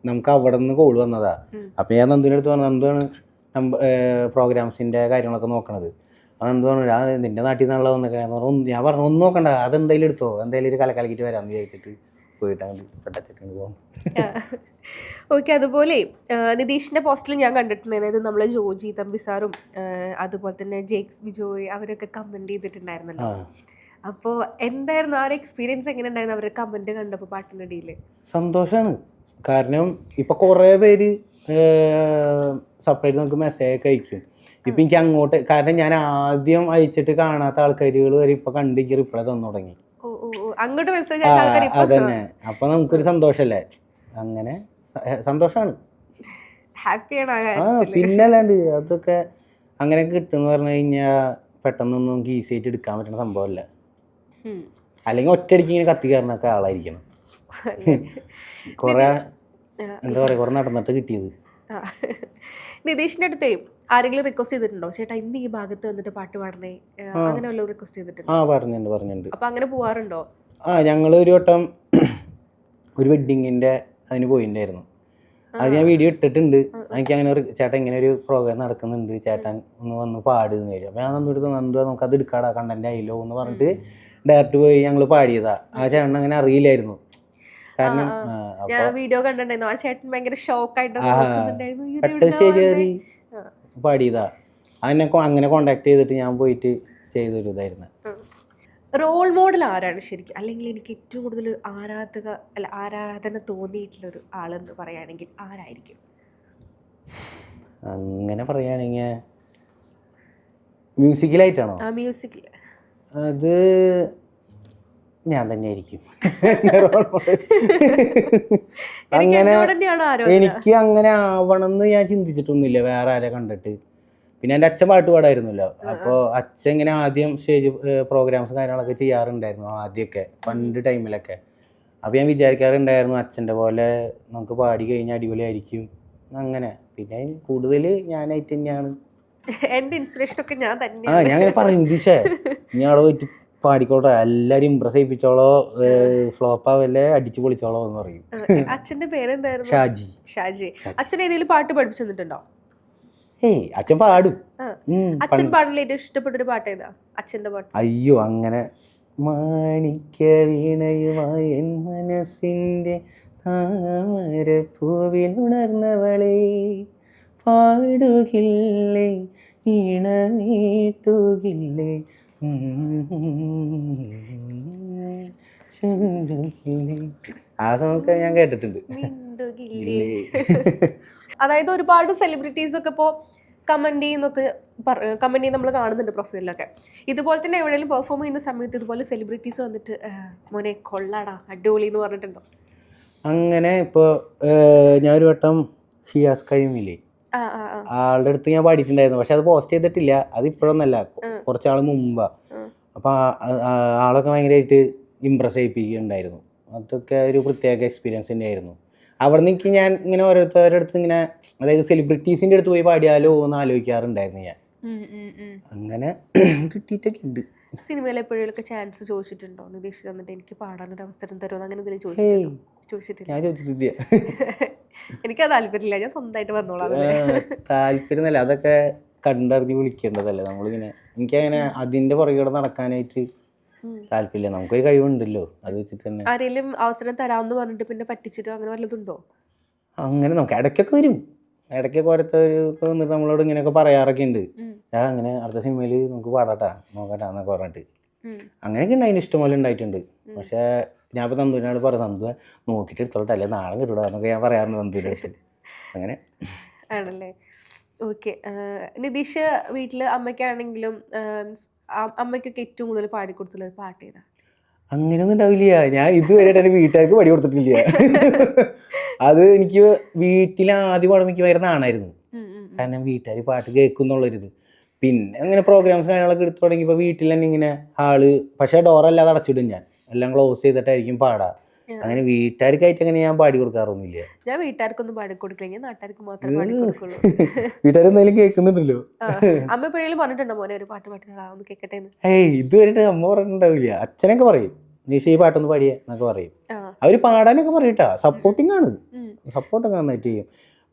നമുക്ക് അവിടെ നിന്ന് കോൾ വന്നതാണ്. അപ്പോൾ ഞാൻ നന്ദുവിൻ്റെ അടുത്ത് പറഞ്ഞു, നന്ദുവാണ് പ്രോഗ്രാംസിൻ്റെ കാര്യങ്ങളൊക്കെ നോക്കണത്. അതെന്ത് പറഞ്ഞു ആ നിൻ്റെ നാട്ടിൽ നിന്നുള്ള വന്നിക്കണേന്ന് പറഞ്ഞു. ഞാൻ പറഞ്ഞു ഒന്നും നോക്കണ്ട, അതെന്തായാലും എടുത്തോ, എന്തായാലും ഒരു കലക്കലക്കിട്ട് വരാമെന്ന് വിചാരിച്ചിട്ട് പോയിട്ട് അങ്ങോട്ട് പെട്ടച്ചിട്ട് പോകും. ഓക്കെ. അതുപോലെ നിതീഷിന്റെ പോസ്റ്റിൽ ഞാൻ കണ്ടിട്ടുണ്ട്, അതായത് നമ്മളെ ജോജി തമ്പി സാറും അതുപോലെ തന്നെ ജേക്സ് ബിജോയ് അവരൊക്കെ കമന്റ് ചെയ്തിട്ടുണ്ടായിരുന്നല്ലോ. അപ്പോൾ എന്തായിരുന്നു ആ ഒരു എക്സ്പീരിയൻസ്, എങ്ങനെ ഉണ്ടായിരുന്നു അവരുടെ കമന്റ് കണ്ടപ്പോൾ പാട്ടിൻ്റെ ഇടയിൽ? സന്തോഷമാണ്. കാരണം ഇപ്പം കുറേ പേര് സെപ്പറേറ്റ് നമുക്ക് മെസ്സേജ് അയക്കും. ഇപ്പം എനിക്ക് അങ്ങോട്ട്, കാരണം ഞാൻ ആദ്യം അയച്ചിട്ട് കാണാത്ത ആൾക്കാരുകൾ വരെ ഇപ്പം കണ്ടെങ്കിൽ റിപ്ലൈ തന്നു തുടങ്ങി. അങ്ങോട്ട് മെസ്സേജ് അതന്നെ. അപ്പം നമുക്കൊരു സന്തോഷമല്ലേ, അങ്ങനെ സന്തോഷമാണ്. പിന്നെ അല്ലാണ്ട് അതൊക്കെ അങ്ങനെ കിട്ടുമെന്ന് പറഞ്ഞു കഴിഞ്ഞാൽ പെട്ടെന്നൊന്നും നമുക്ക് ഈസി ആയിട്ട് എടുക്കാൻ പറ്റുന്ന സംഭവമല്ല. അല്ലെങ്കിൽ ഒറ്റയടിക്ക് ഇങ്ങനെ കത്തിക്കാരനൊക്കെ ആളായിരിക്കണം. കുറെ എന്താ പറയുക, കുറെ നടന്നിട്ട് കിട്ടിയത്. നിതീഷിന്റെ അടുത്തേ ആരെങ്കിലും റിക്വസ്റ്റ് ചെയ്തിട്ടുണ്ടോ, ചേട്ടാ ഇന്ന് ഈ ഭാഗത്ത് വന്നിട്ട് പാട്ട് പാടണേ, അങ്ങനെ വല്ലതും റിക്വസ്റ്റ് ചെയ്തിട്ടുണ്ടോ? പറഞ്ഞിട്ടുണ്ട്. അപ്പൊ അങ്ങനെ പോവാറുണ്ടോ? ഞങ്ങൾ ഒരു വട്ടം ഒരു വെഡ്ഡിങ്ങിന്റെ അതിന് പോയിട്ടുണ്ടായിരുന്നു. അത് ഞാൻ വീഡിയോ ഇട്ടിട്ടുണ്ട്. എനിക്ക് അങ്ങനെ ഒരു ചേട്ടൻ ഇങ്ങനെ ഒരു പ്രോഗ്രാം നടക്കുന്നുണ്ട്, ചേട്ടൻ ഒന്ന് വന്ന് പാടുന്ന് ചോദിച്ചു. അപ്പോൾ ഞാൻ നന്ദു നമുക്ക് അത് എടുക്കാടാ, കണ്ടന്റ് ആയില്ലോ എന്ന് പറഞ്ഞിട്ട് ഡയറക്റ്റ് പോയി ഞങ്ങൾ പാടിയതാ. ആ ചേട്ടൻ അങ്ങനെ അറിയില്ലായിരുന്നു. കാരണം ഞാൻ വീഡിയോ കണ്ടിട്ടുണ്ടായിരുന്നു, ആ ചേട്ടൻ ഭയങ്കര ഷോക്കായിട്ട് കയറി പാടിയതാ. അതിനെ അങ്ങനെ കോണ്ടാക്ട് ചെയ്തിട്ട് ഞാൻ പോയിട്ട് ചെയ്തൊരു ഇതായിരുന്നു. റോൾ മോഡൽ ആരാണ് ശരിക്കും, അല്ലെങ്കിൽ എനിക്ക് ഏറ്റവും കൂടുതൽ ആരാധന തോന്നിയിട്ടുള്ളൊരു ആളെന്ന് പറയുകയാണെങ്കിൽ ആരായിരിക്കും? അങ്ങനെ പറയുകയാണെങ്കിൽ മ്യൂസിക്കലായിട്ടാണോ? മ്യൂസിക്കിൽ അത് ഞാൻ തന്നെ ആയിരിക്കും. അങ്ങനെ എനിക്ക് അങ്ങനെ ആവണമെന്ന് ഞാൻ ചിന്തിച്ചിട്ടൊന്നുമില്ല വേറെ ആരെ കണ്ടിട്ട്. പിന്നെ എൻ്റെ അച്ഛൻ പാട്ട് പാടായിരുന്നല്ലോ. അപ്പോൾ അച്ഛൻ ഇങ്ങനെ ആദ്യം സ്റ്റേജ് പ്രോഗ്രാംസും കാര്യങ്ങളൊക്കെ ചെയ്യാറുണ്ടായിരുന്നു ആദ്യമൊക്കെ, പണ്ട് ടൈമിലൊക്കെ. അപ്പോൾ ഞാൻ വിചാരിക്കാറുണ്ടായിരുന്നു അച്ഛൻ്റെ പോലെ നമുക്ക് പാടി കഴിഞ്ഞാൽ അടിപൊളിയായിരിക്കും അങ്ങനെ. പിന്നെ കൂടുതൽ ഞാനായിട്ട് തന്നെയാണ് എൻ്റെ ഇൻസ്പിറേഷനൊക്കെ ഞാൻ തന്നെ. ഞാൻ അങ്ങനെ പറയും, ദിശേ നീ അവിടെ പോയിട്ട് പാടിക്കോട്ടെ, എല്ലാവരും ഇമ്പ്രസ് ചെയ്യിപ്പിച്ചോളോ, ഫ്ലോപ്പ് ആവല്ലേ, അടിച്ചു പൊളിച്ചോളോ എന്ന് പറയും. അച്ഛൻ്റെ പേരെന്തായിരുന്നു? ഷാജി. അച്ഛൻ ഏതെങ്കിലും പാട്ട് പഠിപ്പിച്ചു തന്നിട്ടുണ്ടോ? അച്ഛൻ പാടും. അച്ഛൻ പാടില്ല ഏറ്റവും ഇഷ്ടപ്പെട്ടൊരു പാട്ട് ഏതാ അച്ഛൻ്റെ പാട്ട്? അയ്യോ അങ്ങനെ മാണിക്യ വീണയുമായി എൻ മനസ്സിൻ്റെ താമരപ്പൂവിൽ ഉണർന്നവളെ പാടുകില്ലേ ഈണമീട്ടുകില്ലേ ആ സോങ്ങൊക്കെ ഞാൻ കേട്ടിട്ടുണ്ട്. അതായത് ഒരുപാട് സെലിബ്രിറ്റീസ് ഒക്കെ ഇപ്പോൾ കമന്റ് നമ്മൾ കാണുന്നുണ്ട് പ്രൊഫൈലിലൊക്കെ. ഇതുപോലെ തന്നെ എവിടെയെങ്കിലും പെർഫോം ചെയ്യുന്ന സമയത്ത് ഇതുപോലെ സെലിബ്രിറ്റീസ് വന്നിട്ട് മോനെ കൊള്ളാടാ അടിപൊളി എന്ന് പറഞ്ഞിട്ടുണ്ടോ? അങ്ങനെ ഇപ്പോൾ ഞാനൊരു വട്ടം ഷിയാസ് കരീമില്ലേ, ആളുടെ അടുത്ത് ഞാൻ പാടിയിട്ടുണ്ടായിരുന്നു. പക്ഷെ അത് പോസ്റ്റ് ചെയ്തിട്ടില്ല, അത് ഇപ്പോഴൊന്നല്ല, കുറച്ചാൾ മുമ്പാ. അപ്പോൾ ആളൊക്കെ ഭയങ്കരമായിട്ട് ഇമ്പ്രസ് ചെയ്യിപ്പിക്കുന്നുണ്ടായിരുന്നു. അതൊക്കെ ഒരു പ്രത്യേക എക്സ്പീരിയൻസ് തന്നെയായിരുന്നു. അവിടെ നിന്ന് ഞാൻ ഇങ്ങനെ ഓരോരുത്തരുടെ അടുത്ത് ഇങ്ങനെ, അതായത് സെലിബ്രിറ്റീസിൻ്റെ അടുത്ത് പോയി പാടിയാലോ എന്ന് ആലോചിക്കാറുണ്ടായിരുന്നു ഞാൻ. അങ്ങനെ കിട്ടിയിട്ടൊക്കെ ഉണ്ട്. സിനിമയിൽ എപ്പോഴൊക്കെ ചാൻസ് ചോദിച്ചിട്ടുണ്ടോ നിതീഷ് വന്നിട്ട് എനിക്ക് പാടാനൊരു അവസരം തരുമോ, അങ്ങനെ എന്തെങ്കിലും ചോദിച്ചിട്ടില്ല? ഞാൻ ചോദിച്ചിട്ടില്ല. എനിക്ക് താല്പര്യമില്ല, ഞാൻ സ്വന്തമായിട്ട് വന്നോളാം. താല്പര്യമല്ല, അതൊക്കെ കണ്ടറിഞ്ഞ് വിളിക്കേണ്ടതല്ലേ നമ്മളിങ്ങനെ. എനിക്കങ്ങനെ അതിൻ്റെ പുറകെ നടക്കാനായിട്ട് താല്പര്യമില്ല. നമുക്കൊരു കഴിവുണ്ടല്ലോ, അത് വെച്ചിട്ട് തന്നെ. ആരെങ്കിലും അവസരം തരാമെന്ന് പറഞ്ഞിട്ട് പിന്നെ പറ്റിച്ചിട്ടോ അങ്ങനെ വല്ലതുണ്ടോ? അങ്ങനെ നമുക്ക് ഇടയ്ക്കൊക്കെ വരും, ഇടയ്ക്കൊക്കെ ഓരോരുത്തർക്ക് വന്നിട്ട് നമ്മളോട് ഇങ്ങനെയൊക്കെ പറയാറൊക്കെ ഉണ്ട്. അങ്ങനെ അടുത്ത സിനിമയിൽ നമുക്ക് പാടാട്ടാ നോക്കട്ടാ എന്നൊക്കെ പറഞ്ഞിട്ട് അങ്ങനെയൊക്കെ ഉണ്ട്. അതിന് ഇഷ്ടംപോലെ ഉണ്ടായിട്ടുണ്ട്. പക്ഷേ ഞാൻ ഇപ്പോൾ നന്ദുവിനോട് പറയും, നന്ദു നോക്കിയിട്ട് എടുത്തോട്ടെ, അല്ലെ നാളെ കിട്ടൂടാ എന്നൊക്കെ ഞാൻ പറയാറുണ്ട് നന്ദുവിൻ്റെ അടുത്ത്. അങ്ങനെ ആണല്ലേ. ഓക്കെ. നിതീഷ് വീട്ടിൽ അമ്മയ്ക്കാണെങ്കിലും അമ്മയ്ക്കൊക്കെ ഏറ്റവും കൂടുതൽ പാടിക്കൊടുത്തുള്ള ഒരു പാട്ട് ഏതാ? അങ്ങനെയൊന്നും ഉണ്ടാവില്ല. ഞാൻ ഇതുവരെയായിട്ട് എൻ്റെ വീട്ടുകാർക്ക് പാടി കൊടുത്തിട്ടില്ല. അത് എനിക്ക് വീട്ടിൽ ആദ്യം പാടുമ്പോൾ എനിക്ക് ഭയങ്കര നാണായിരുന്നു. കാരണം വീട്ടുകാർ പാട്ട് കേൾക്കും എന്നുള്ളൊരിത്. പിന്നെ അങ്ങനെ പ്രോഗ്രാംസ് കാര്യങ്ങളൊക്കെ എടുത്തു തുടങ്ങിയപ്പോൾ വീട്ടിൽ തന്നെ ഇങ്ങനെ ഹാള്, പക്ഷേ ഡോറല്ലാതെ അടച്ചിടും, ഞാൻ എല്ലാം ക്ലോസ് ചെയ്തിട്ടായിരിക്കും പാടാ. അങ്ങനെ വീട്ടുകാർക്കായിട്ട് അങ്ങനെ ഞാൻ പാടി കൊടുക്കാറൊന്നുമില്ല. ഞാൻ വീട്ടുകാർക്കൊന്നും പാടി കൊടുക്കില്ല, നാട്ടുകാർക്ക് മാത്രമേ പാടി കൊടുക്കുള്ളൂ. വീട്ടുകാരെന്തായാലും കേൾക്കുന്നുണ്ടല്ലോ. അമ്മ എപ്പോഴെങ്കിലും പറഞ്ഞിട്ടുണ്ടോ മോനെ ഒരു പാട്ട് പാട്ടിനാ ഒന്ന് കേൾക്കട്ടെ? ഇതുവരെ അമ്മ പറഞ്ഞിട്ടുണ്ടാവില്ല. അച്ഛനൊക്കെ പറയും നീ ഈ പാട്ടൊന്ന് പാടിയേ എന്നൊക്കെ പറയും. അവര് പാടാനൊക്കെ പറയട്ടാ, സപ്പോർട്ടിങ് ആണ്, സപ്പോർട്ടൊക്കെ നന്നായിട്ട് ചെയ്യും.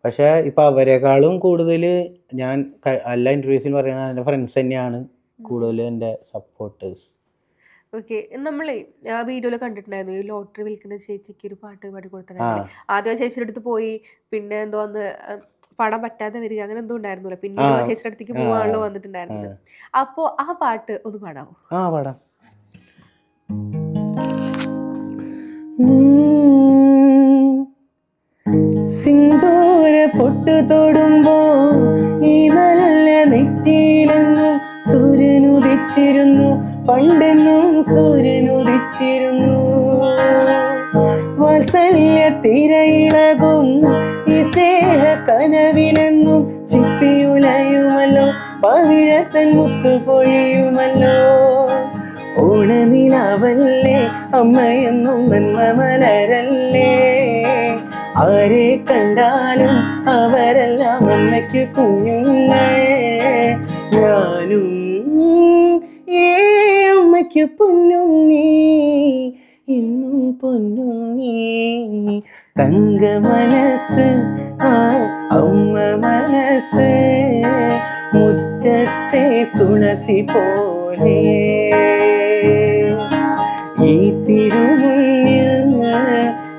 പക്ഷേ ഇപ്പം അവരെക്കാളും കൂടുതൽ ഞാൻ എല്ലാ ഇൻ്റർവ്യൂസിൽ പറയുന്നത് എൻ്റെ ഫ്രണ്ട്സ് തന്നെയാണ് കൂടുതലും എൻ്റെ സപ്പോർട്ടേഴ്സ്. ഓക്കെ, നമ്മളെ ആ വീഡിയോയിൽ കണ്ടിട്ടുണ്ടായിരുന്നു ഈ ലോട്ടറി വിൽക്കുന്ന ചേച്ചിക്ക് ഒരു പാട്ട് പാടി കൊടുത്തിട്ടുണ്ടായിരുന്നു. ആദ്യം ആ ചേച്ചിയുടെ അടുത്ത് പോയി, പിന്നെ എന്തോ അന്ന് പാടാൻ പറ്റാതെ വരിക അങ്ങനെ എന്തോ ഉണ്ടായിരുന്നല്ലോ, പിന്നെ ആ ചേച്ചിയുടെ അടുത്തേക്ക് പോവാണല്ലോ വന്നിട്ടുണ്ടായിരുന്നത്. അപ്പോ ആ പാട്ട് ഒന്ന് പാടാമോ? പാടാം. സിന്ദൂര പൊട്ടു തൊടുമ്പോ ഈ നല്ല നെറ്റിയിലെന്നും സൂര്യനുദിച്ചിരുന്നു, പണ്ടെന്നും സൂര്യനുദിച്ചിരുന്നു. വാത്സല്യ തിരയിളകും ഈ സ്നേഹ കനവിലെന്നും ചിപ്പിയുലയുമല്ലോ, പവിഴത്തൻ മുത്തു പൊഴിയുമല്ലോ. ഓണനിലാവല്ലേ അമ്മയെന്നും നന്മ മലരല്ലേ, ആരെ കണ്ടാലും അവരെല്ലാം അമ്മയ്ക്ക് കുഞ്ഞുങ്ങൾ. ഞാനും ഈ അമ്മയ്ക്ക് പൊന്നുണ്ണി, ഇന്നും പൊന്നുണ്ണി. തങ്ക മനസ്സ് ആ അമ്മ മനസ്സ്, മുറ്റത്തെ തുളസി പോലെ. ഈ തിരുമുന്നിൽ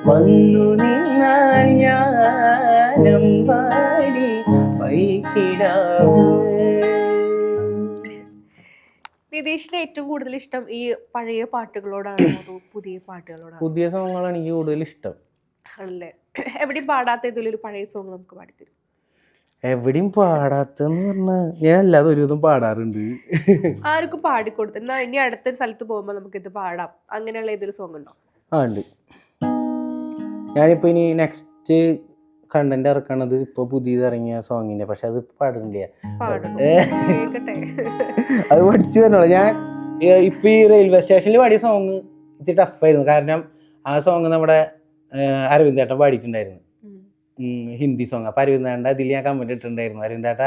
വന്നു നിന്നാൽ ഞാനം പാടി വൈകിടാവ്. നിതീഷിന് ഏറ്റവും കൂടുതൽ ഇഷ്ടം ഈ പഴയ പാട്ടുകളോടാണോ അതോ പുതിയ പാട്ടുകളോടാണോ? പുതിയ സോങ്ങുകളാണ് എനിക്ക് കൂടുതൽ ഇഷ്ടം. ആണല്ലേ. എവിടെയും പാടാത്ത ഏതെങ്കിലും ഒരു പഴയ സോങ് നമുക്ക് പാടിത്തരും? എവിടെയും പാടാത്തെന്ന് പറഞ്ഞാൽ ഞാൻ അല്ലാതെ ഒരുവിധം പാടാറുണ്ട്. ആർക്കും പാടിക്കൊടുത്തു എന്നാ ഇനി അടുത്ത സ്ഥലത്ത് പോകുമ്പോൾ നമുക്ക് ഇത് പാടാം, അങ്ങനെയുള്ള ഏതൊരു സോങ് ഉണ്ടോ? ഉണ്ട്. ഞാനിപ്പോൾ ഇനി നെക്സ്റ്റ് കണ്ടന്റ് ഇറക്കണത് ഇപ്പോൾ പുതിയത് ഇറങ്ങിയ സോങ്ങിൻ്റെ, പക്ഷെ അത് പാടുന്നില്ല. അത് പഠിച്ചു വരണല്ലോ. ഞാൻ ഇപ്പം ഈ റെയിൽവേ സ്റ്റേഷനിൽ പാടിയ സോങ് ഇത്തിരി ടഫായിരുന്നു. കാരണം ആ സോങ് നമ്മുടെ അരവിന്ദേട്ടൻ പാടിയിട്ടുണ്ടായിരുന്നു, ഹിന്ദി സോങ്. അപ്പോൾ അരവിന്ദേട്ട ഇതിൽ ഞാൻ കമൻറ്റ് ഇട്ടിട്ടുണ്ടായിരുന്നു, അരവിന്ദേട്ട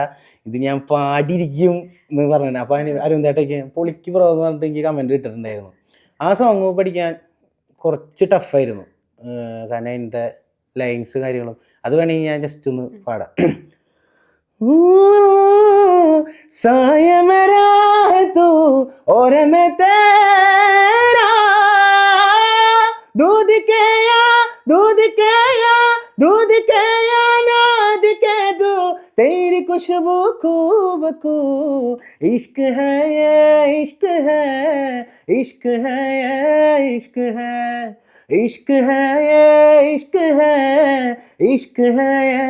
ഇത് ഞാൻ പാടിയിരിക്കും എന്ന് പറഞ്ഞിട്ടുണ്ട്. അപ്പോൾ അരവിന്ദേട്ടയ്ക്ക് പൊളിക്ക് പ്രോ എന്ന് പറഞ്ഞിട്ട് എനിക്ക് കമൻറ്റ് ഇട്ടിട്ടുണ്ടായിരുന്നു. ആ സോങ് പഠിക്കാൻ കുറച്ച് ടഫായിരുന്നു, കാരണം അതിൻ്റെ ലൈൻസ് കാര്യങ്ങളും. അത് വേണമെങ്കിൽ ഞാൻ ജസ്റ്റ് ഒന്ന് പാടാം. സായമരാ തൂ ഓര മേ തേരാ, दूध के या दूध के या दूध के या नाद के दो, तेरी खुशबू खूब को. इश्क है ये इश्क है, इश्क है ये इश्क है, इश्क है ये इश्क है, इश्क है ये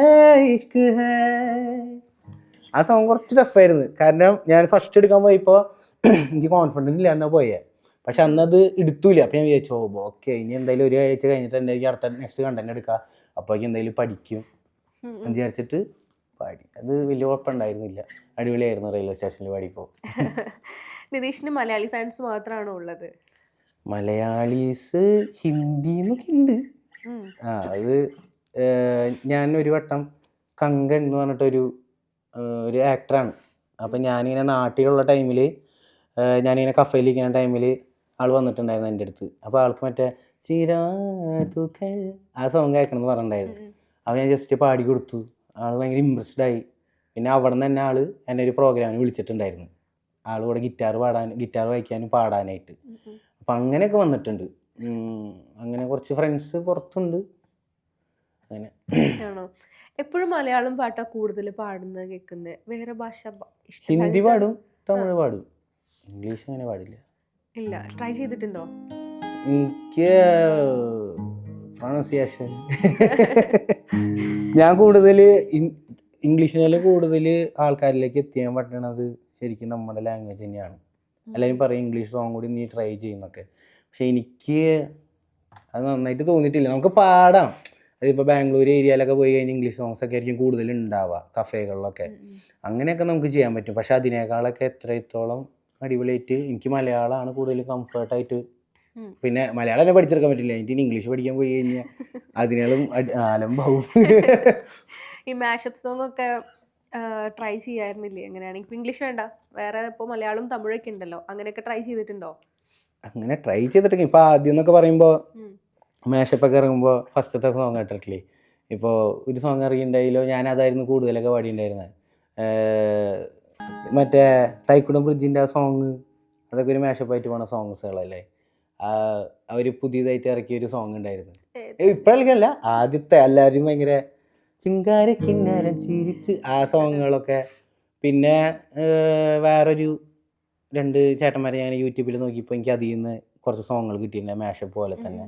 इश्क है. ആ സോങ് കുറച്ച് ടഫായിരുന്നു. കാരണം ഞാൻ ഫസ്റ്റ് എടുക്കാൻ പോയപ്പോൾ എനിക്ക് കോൺഫിഡൻസ് ഇല്ല എന്നാ പോയേ. പക്ഷെ അന്നത് എടുത്തൂല. അപ്പം ഞാൻ വിചാരിച്ചു ഓക്കെ ഇനി എന്തായാലും ഒരു ആഴ്ച കഴിഞ്ഞിട്ട് എന്തായാലും അടുത്ത നെക്സ്റ്റ് കണ്ടന്റ് എടുക്കാം, അപ്പോഴേക്കും എന്തായാലും പഠിക്കും എന്ന് വിചാരിച്ചിട്ട് പാടി. അത് വലിയ കുഴപ്പമുണ്ടായിരുന്നില്ല, അടിപൊളിയായിരുന്നു റെയിൽവേ സ്റ്റേഷനിൽ പാടിയപ്പോൾ. നിതീഷിന് മലയാളി ഫാൻസ് മാത്രമാണോ ഉള്ളത്? മലയാളീസ് ഹിന്ദി എന്നൊക്കെ ഉണ്ട്. അത് ഞാൻ ഒരു വട്ടം കങ്കൻ എന്ന് പറഞ്ഞിട്ടൊരു ആക്ടറാണ്. അപ്പം ഞാനിങ്ങനെ നാട്ടിലുള്ള ടൈമിൽ, ഞാനിങ്ങനെ കഫേലിരിക്കുന്ന ടൈമിൽ ആൾ വന്നിട്ടുണ്ടായിരുന്നു എൻ്റെ അടുത്ത്. അപ്പോൾ ആൾക്ക് മറ്റേ ചിരാതുകൾ ആ സോങ് കേൾക്കണം എന്ന് പറഞ്ഞിട്ടുണ്ടായിരുന്നു. അപ്പോൾ ഞാൻ ജസ്റ്റ് പാടി കൊടുത്തു. ആൾ ഭയങ്കര ഇമ്പ്രസ്ഡ് ആയി. പിന്നെ അവിടെ നിന്ന് തന്നെ ആൾ എന്നെ ഒരു പ്രോഗ്രാമിന് വിളിച്ചിട്ടുണ്ടായിരുന്നു, ആൾ കൂടെ ഗിറ്റാർ വായിക്കാനും പാടാനായിട്ട്. അപ്പം അങ്ങനെയൊക്കെ വന്നിട്ടുണ്ട്. അങ്ങനെ കുറച്ച് ഫ്രണ്ട്സ് പുറത്തുണ്ട്. അങ്ങനെ ആണോ? എപ്പോഴും മലയാളം പാട്ടാ കൂടുതൽ പാടുന്നത് കേൾക്കുന്നത്? വേറെ ഭാഷ ഹിന്ദി പാടും, തമിഴ് പാടും, ഇംഗ്ലീഷ് അങ്ങനെ പാടില്ല. ഇല്ല, ട്രൈ ചെയ്തിട്ടുണ്ടോ? എനിക്ക് പ്രൊണൗൺസിയേഷൻ ഞാൻ കൂടുതൽ ഇംഗ്ലീഷിനെല്ലാം കൂടുതൽ ആൾക്കാരിലേക്ക് എത്തിക്കാൻ പറ്റണത് ശരിക്കും നമ്മുടെ ലാംഗ്വേജ് തന്നെയാണ്. എല്ലാവരും പറയും ഇംഗ്ലീഷ് സോങ് കൂടി നീ ട്രൈ ചെയ്യുന്നൊക്കെ, പക്ഷെ എനിക്ക് അത് നന്നായിട്ട് തോന്നിയിട്ടില്ല. നമുക്ക് പാടാം, അതിപ്പോൾ ബാംഗ്ലൂർ ഏരിയയിലൊക്കെ പോയി കഴിഞ്ഞാൽ ഇംഗ്ലീഷ് സോങ്സ് ഒക്കെ ആയിരിക്കും കൂടുതൽ ഉണ്ടാവുക കഫേകളിലൊക്കെ, അങ്ങനെയൊക്കെ നമുക്ക് ചെയ്യാൻ പറ്റും. പക്ഷെ അതിനേക്കാളൊക്കെ എത്രത്തോളം അടിപൊളിയായിട്ട് എനിക്ക് മലയാളമാണ് കൂടുതൽ കംഫർട്ടായിട്ട്. പിന്നെ മലയാളം തന്നെ പഠിച്ചെടുക്കാൻ പറ്റില്ല, എനിക്ക് ഇംഗ്ലീഷ് പഠിക്കാൻ പോയി കഴിഞ്ഞാൽ അതിനേലും ആലമ്പാവും. ഈ മാഷപ്പ് സോങ് ഒക്കെ ട്രൈ ചെയ്യായിരുന്നില്ലേ? അങ്ങനെയാണെങ്കിൽ ഇപ്പം ഇംഗ്ലീഷ് വേണ്ട, വേറെ ഇപ്പോൾ മലയാളം തമിഴൊക്കെ ഉണ്ടല്ലോ, അങ്ങനെയൊക്കെ ട്രൈ ചെയ്തിട്ടുണ്ടോ? അങ്ങനെ ട്രൈ ചെയ്തിട്ടൊക്കെ ഇപ്പോൾ ആദ്യം എന്നൊക്കെ പറയുമ്പോൾ മാഷപ്പൊക്കെ ഇറങ്ങുമ്പോൾ ഫസ്റ്റത്തെ സോങ് കേട്ടിട്ടില്ലേ? ഇപ്പോൾ ഒരു സോങ് ഇറങ്ങിയിട്ടുണ്ടായില്ലോ, ഞാൻ അതായിരുന്നു കൂടുതലൊക്കെ പാടിയിട്ടുണ്ടായിരുന്നത്. മറ്റേ തൈക്കുടം ബ്രിഡ്ജിൻ്റെ ആ സോങ്, അതൊക്കെ ഒരു മാഷപ്പായിട്ട് പോണ സോങ്സുകളല്ലേ. അവർ പുതിയതായിട്ട് ഇറക്കിയ ഒരു സോങ് ഉണ്ടായിരുന്നു, ഇപ്പോഴല്ല ആദ്യത്തെ, എല്ലാവരും ഭയങ്കര ചിങ്കാരി കിന്നാരം ചിരിച്ച് ആ സോങ്ങുകളൊക്കെ. പിന്നെ വേറൊരു 2 ചേട്ടന്മാരെ ഞാൻ യൂട്യൂബിൽ നോക്കിയപ്പോൾ എനിക്ക് അതിൽ നിന്ന് കുറച്ച് സോങ്ങുകൾ കിട്ടിയിട്ടുണ്ട് മാഷപ്പ് പോലെ തന്നെ.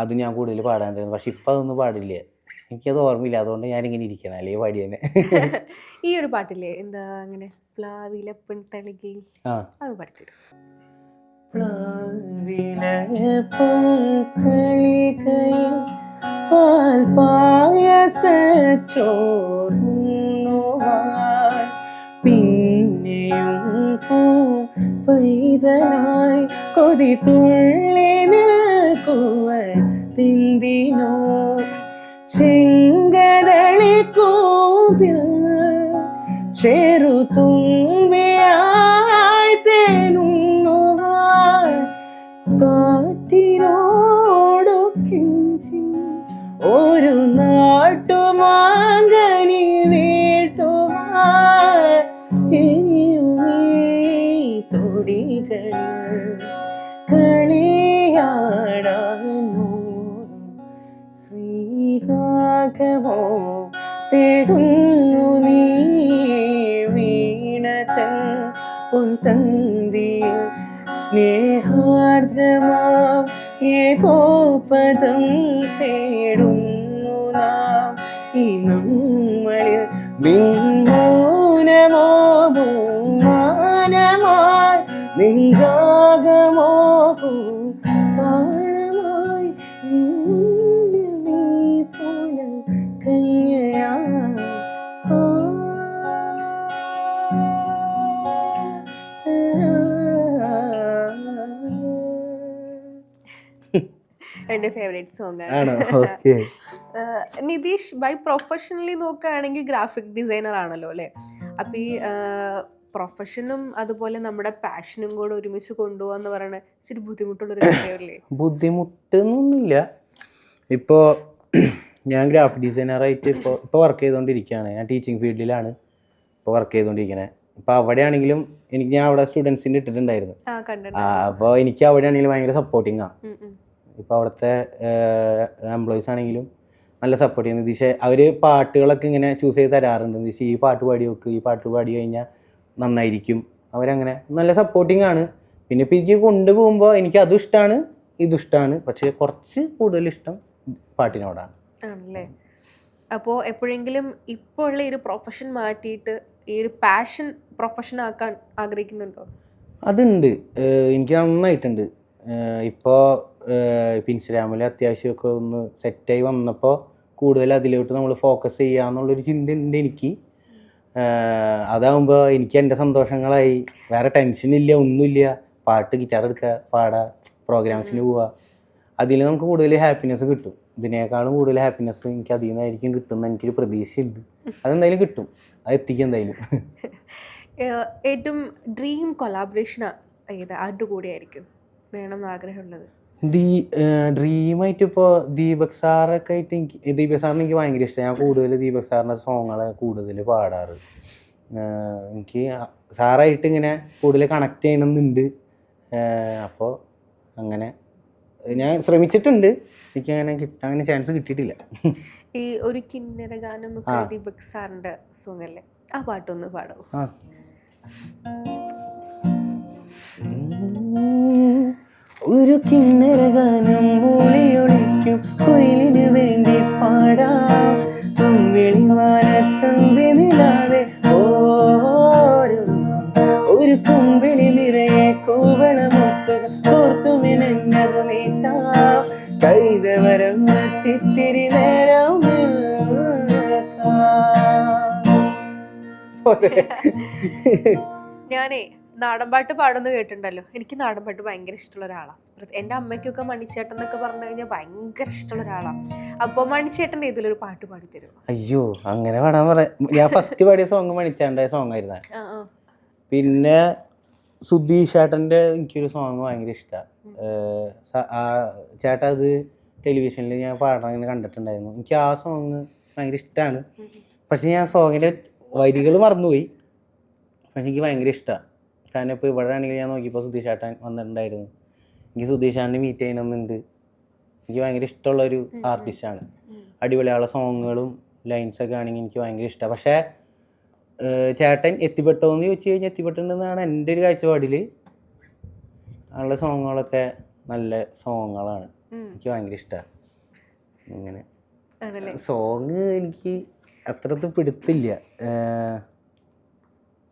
അത് ഞാൻ കൂടുതൽ പാടാണ്ടായിരുന്നു. പക്ഷെ ഇപ്പം അതൊന്നും പാടില്ല, എനിക്കത് ഓർമ്മയില്ല. അതുകൊണ്ട് ഞാനിങ്ങനെ ഇരിക്കണം, അല്ലെങ്കിൽ പാടി തന്നെ. ഈ ഒരു പാട്ടില്ലേ എന്താ അങ്ങനെ പ്ലാവിലപ്പൻ തളികയിൽ, അത് പാടിത്തരും. പാൽ പായസോറുണ്ണുവാൻ പിന്നെയും പൈതനായി കൊതി തുള്ളി നിൽക്കുവൻ തിന്തിനോ ചെങ്കതളി കൂമ്പിൽ ചെറുതുമ്പിയായി തേനുണ്ണുവാൻ കാറ്റിനോടു കിഞ്ചി ഒരു നാട്ടുമാങ്കനി വീഴ്ത്തുവാൻ ഇനിയുമീ തൊടികളിൽ കളിയാടാനോ ശ്രീരാഘവോ തേടുന്നു നീ വീണതൻ പൊൻതന്തിയിൽ സ്നേഹാർദ്രമാം ഏതോ പദം തേടുന്നു നാം ഈ നമ്മളിൽ. നിൻമൗനമോ ബഹുമാനമായി നിൻരാഗമോ താളമായി നീ പോലെ കന്യയായി എൻ്റെ ഫേവറേറ്റ് സോങ് ആണ്. നിതീഷ് ബൈ പ്രൊഫഷണലി നോക്കുകയാണെങ്കിൽ ഗ്രാഫിക് ഡിസൈനർ ആണല്ലോ അല്ലേ. അപ്പം ഈ പ്രൊഫഷനും അതുപോലെ നമ്മുടെ പാഷനും കൂടെ ഒരുമിച്ച് കൊണ്ടുപോകാന്ന് പറയണ ഇച്ചിരി ബുദ്ധിമുട്ടുള്ളൊരു കാര്യമല്ലേ? ബുദ്ധിമുട്ടൊന്നുമില്ല. ഇപ്പോൾ ഞാൻ ഗ്രാഫിക് ഡിസൈനറായിട്ട് ഇപ്പോൾ വർക്ക് ചെയ്തുകൊണ്ടിരിക്കുകയാണ്. ഞാൻ ടീച്ചിങ് ഫീൽഡിലാണ് ഇപ്പോൾ വർക്ക് ചെയ്തുകൊണ്ടിരിക്കുന്നത്. ഇപ്പോൾ അവിടെയാണെങ്കിലും ഞാൻ അവിടെ സ്റ്റുഡൻസിൻ്റെ ഇട്ടിട്ടുണ്ടായിരുന്നു. അപ്പോൾ എനിക്ക് അവിടെയാണെങ്കിലും ഭയങ്കര സപ്പോർട്ടിങ്ങാണ്. ഇപ്പോൾ അവിടുത്തെ എംപ്ലോയീസ് ആണെങ്കിലും നല്ല സപ്പോർട്ട് ചെയ്യുന്നു. നിതീഷ് അവർ പാട്ടുകളൊക്കെ ഇങ്ങനെ ചൂസ് ചെയ്ത് തരാറുണ്ട്. നിതീഷ് ഈ പാട്ട് പാടി വെക്ക്, ഈ പാട്ട് പാടി കഴിഞ്ഞാൽ നന്നായിരിക്കും. അവരങ്ങനെ നല്ല സപ്പോർട്ടിങ് ആണ്. പിന്നെ ഇപ്പോൾ എനിക്ക് കൊണ്ടുപോകുമ്പോൾ എനിക്ക് അതും ഇഷ്ടമാണ് ഇതും ഇഷ്ടമാണ്. പക്ഷേ കുറച്ച് കൂടുതൽ ഇഷ്ടം പാട്ടിനോടാണ്. ആണല്ലേ. അപ്പോൾ എപ്പോഴെങ്കിലും ഇപ്പോൾ ഉള്ള ഈ ഒരു പ്രൊഫഷൻ മാറ്റിയിട്ട് ഈ ഒരു പാഷൻ പ്രൊഫഷൻ ആക്കാൻ ആഗ്രഹിക്കുന്നുണ്ടോ? അതുണ്ട്, എനിക്ക് നന്നായിട്ടുണ്ട്. ഇപ്പോൾ ഇൻസ്റ്റഗ്രാമിൽ അത്യാവശ്യമൊക്കെ ഒന്ന് സെറ്റായി വന്നപ്പോൾ കൂടുതൽ അതിലോട്ട് നമ്മൾ ഫോക്കസ് ചെയ്യാന്നുള്ളൊരു ചിന്ത ഉണ്ട് എനിക്ക്. അതാകുമ്പോൾ എനിക്ക് എൻ്റെ സന്തോഷങ്ങളായി, വേറെ ടെൻഷനില്ല, ഒന്നുമില്ല. പാട്ട് ഗിറ്റാർ എടുക്കുക, പാടുക, പ്രോഗ്രാംസിന് പോവുക, അതിൽ നമുക്ക് കൂടുതൽ ഹാപ്പിനെസ് കിട്ടും. ഇതിനേക്കാളും കൂടുതൽ ഹാപ്പിനെസ് എനിക്ക് അതിൽ നിന്നായിരിക്കും കിട്ടുമെന്ന് എനിക്കൊരു പ്രതീക്ഷയുണ്ട്. അതെന്തായാലും കിട്ടും, അത് എത്തിക്കും എന്തായാലും. ഏറ്റവും ഡ്രീം കൊളാബറേഷൻ ഏത്, ആരുടെ കൂടെ ആയിരിക്കും വേണം എന്ന് ആഗ്രഹമുള്ളത്? ഡ്രീമായിട്ട് ഇപ്പോൾ ദീപക് സാറൊക്കെ ആയിട്ട് ദീപക് സാറിന് എനിക്ക് ഭയങ്കര ഇഷ്ടമാണ്. ഞാൻ കൂടുതൽ ദീപക് സാറിൻ്റെ സോങ്ങുകളെ കൂടുതൽ പാടാറ്. എനിക്ക് സാറായിട്ട് ഇങ്ങനെ കൂടുതൽ കണക്ട് ചെയ്യണമെന്നുണ്ട്. അപ്പോൾ അങ്ങനെ ഞാൻ ശ്രമിച്ചിട്ടുണ്ട്, എനിക്ക് അങ്ങനെ ചാൻസ് കിട്ടിയിട്ടില്ല. ഈ ഒരു കിന്നര ഗാനം ദീപക് സാറിൻ്റെ സോങ് അല്ലേ, ആ പാട്ടൊന്ന് പാടാവോ? ഒരു കിന്നര ഗാനം മൂളിയൊളിക്കും കുയിലിന് വേണ്ടി പാടാം. തുമ്പിളിവാനത്തമ്പി നിലാവേ ഒരു കുമ്പിളി നിറയെ കൂവളമൊത്തുക കോർത്തുമിനഞ്ഞതു നീട്ടാം. കൈതവരം തിത്തിരി നേരം ഞാനേ നാടൻപാട്ട് പാടുന്ന കേട്ടിട്ടുണ്ടല്ലോ. എനിക്ക് നാടൻപാട്ട് ഭയങ്കര ഇഷ്ടമുള്ള ഒരാളാണ്. എൻ്റെ അമ്മയ്ക്കൊക്കെ മണിച്ചേട്ടൻ എന്നൊക്കെ പറഞ്ഞു കഴിഞ്ഞാൽ ഭയങ്കര ഇഷ്ടമുള്ള ഒരാളാണ്. അപ്പോൾ മണിച്ചേട്ടൻ്റെ ഇതിലൊരു പാട്ട് പാടിത്തരും? അയ്യോ, അങ്ങനെ പാടാൻ പറയാം. ഞാൻ ഫസ്റ്റ് പാടിയ സോങ് മണിച്ചേട്ടൻ്റെ സോങ് ആയിരുന്നു. പിന്നെ സുധീഷ് ചേട്ടൻ്റെ എനിക്കൊരു സോങ് ഭയങ്കര ഇഷ്ടമാണ്. ചേട്ടാ അത് ടെലിവിഷനിൽ ഞാൻ പാടാൻ ഇങ്ങനെ കണ്ടിട്ടുണ്ടായിരുന്നു. എനിക്ക് ആ സോങ് ഭയങ്കര ഇഷ്ടമാണ്. പക്ഷെ ഞാൻ സോങ്ങിൻ്റെ വരികൾ മറന്നുപോയി. പക്ഷെ എനിക്ക് ഭയങ്കര ഇഷ്ടമാണ്. കാരണം ഇപ്പോൾ ഇവിടെ ആണെങ്കിൽ ഞാൻ നോക്കിയപ്പോൾ സുധീഷ് ചേട്ടൻ വന്നിട്ടുണ്ടായിരുന്നു. എനിക്ക് സുധീഷ് ചേട്ടനെ മീറ്റ് ചെയ്യണമെന്നുണ്ട്. എനിക്ക് ഭയങ്കര ഇഷ്ടമുള്ളൊരു ആർട്ടിസ്റ്റാണ്. അടിപൊളിയുള്ള സോങ്ങുകളും ലൈൻസൊക്കെ ആണെങ്കിൽ എനിക്ക് ഭയങ്കര ഇഷ്ടമാണ്. പക്ഷേ ചേട്ടൻ എത്തിപ്പെട്ടോ എന്ന് ചോദിച്ചു കഴിഞ്ഞാൽ എത്തിപ്പെട്ടിട്ടുണ്ടെന്നാണ് എൻ്റെ ഒരു കാഴ്ചപ്പാടിൽ. ഉള്ള സോങ്ങുകളൊക്കെ നല്ല സോങ്ങുകളാണ്, എനിക്ക് ഭയങ്കര ഇഷ്ടമാണ്. അങ്ങനെ സോങ് എനിക്ക് അത്രത്ത് പിടുത്തില്ല.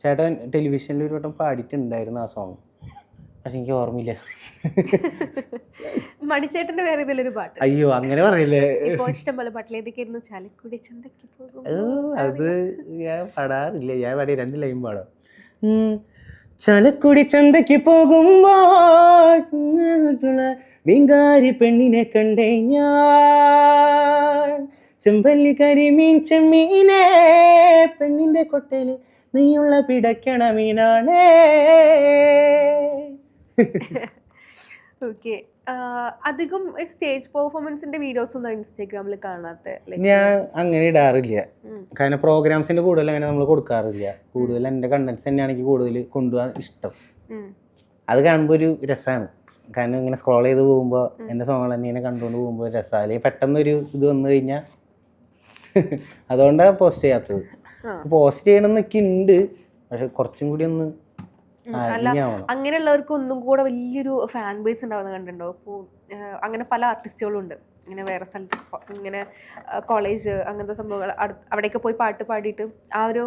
ചേട്ടൻ ടെലിവിഷനിൽ ഒരു വട്ടം പാടിയിട്ടുണ്ടായിരുന്നു ആ സോങ്, പക്ഷെ എനിക്ക് ഓർമ്മയില്ല. മണിച്ചേട്ടന്റെ വേറെ ഏതെങ്കിലും ഒരു പാട്ട്? അയ്യോ അങ്ങനെ പറയില്ലേ. ഇപ്പൊ ഇഷ്ടം പോലെ പാട്ടിൽ ഏതൊക്കെയായിരുന്നു? ചാലക്കുടി ചന്തയ്ക്ക് പോകും. അത് ഞാൻ പാടാറില്ല. ഞാൻ പാടി 2 ലൈൻ പാടാം. ചാലക്കുടി ചന്തയ്ക്ക് പോകുമ്പോൾ മീൻകാരി പെണ്ണിനെ കണ്ടേ ഞാൻ, ചെമ്പല്ലി കരിമീൻ ചെമ്മീനെ പെണ്ണിന്റെ കൊട്ടയില് നീയുള്ള പിടയ്ക്കണ മീനാണേ. ഓക്കെ. അധികം സ്റ്റേജ് പെർഫോമൻസിന്റെ വീഡിയോസ് ഒന്നും ഇൻസ്റ്റാഗ്രാമിൽ കാണാത്ത? ഞാൻ അങ്ങനെ ഇടാറില്ല. കാരണം പ്രോഗ്രാംസിന്റെ കൂടുതൽ അങ്ങനെ നമ്മൾ കൊടുക്കാറില്ല. കൂടുതൽ എൻ്റെ കണ്ടന്റ്സ് തന്നെയാണ് എനിക്ക് കൂടുതൽ കൊണ്ടുപോകാൻ ഇഷ്ടം. അത് കാണുമ്പോൾ ഒരു രസമാണ്. കാരണം ഇങ്ങനെ സ്ക്രോൾ ചെയ്ത് പോകുമ്പോൾ എൻ്റെ സോങ്ങുകൾ തന്നെ ഇങ്ങനെ കണ്ടുകൊണ്ട് പോകുമ്പോൾ ഒരു രസമാണ്. അല്ലെങ്കിൽ പെട്ടെന്നൊരു ഇത് വന്നു കഴിഞ്ഞാൽ അതുകൊണ്ടാണ് പോസ്റ്റ് ചെയ്യാത്തത്. പോസ്റ്റ് ചെയ്യണമെന്നൊക്കെ ഉണ്ട്, പക്ഷെ കുറച്ചും കൂടി ഒന്ന് അങ്ങനെയുള്ളവർക്ക് ഒന്നും കൂടെ വലിയൊരു ഫാൻ ബേസ് ഉണ്ടാവുന്ന കണ്ടിട്ടുണ്ടോ? ഇപ്പോൾ അങ്ങനെ പല ആർട്ടിസ്റ്റുകളും ഉണ്ട്. ഇങ്ങനെ വേറെ സ്ഥലത്ത് ഇങ്ങനെ കോളേജ് അങ്ങനത്തെ സംഭവങ്ങൾ അവിടെയൊക്കെ പോയി പാട്ട് പാടിയിട്ട് ആ ഒരു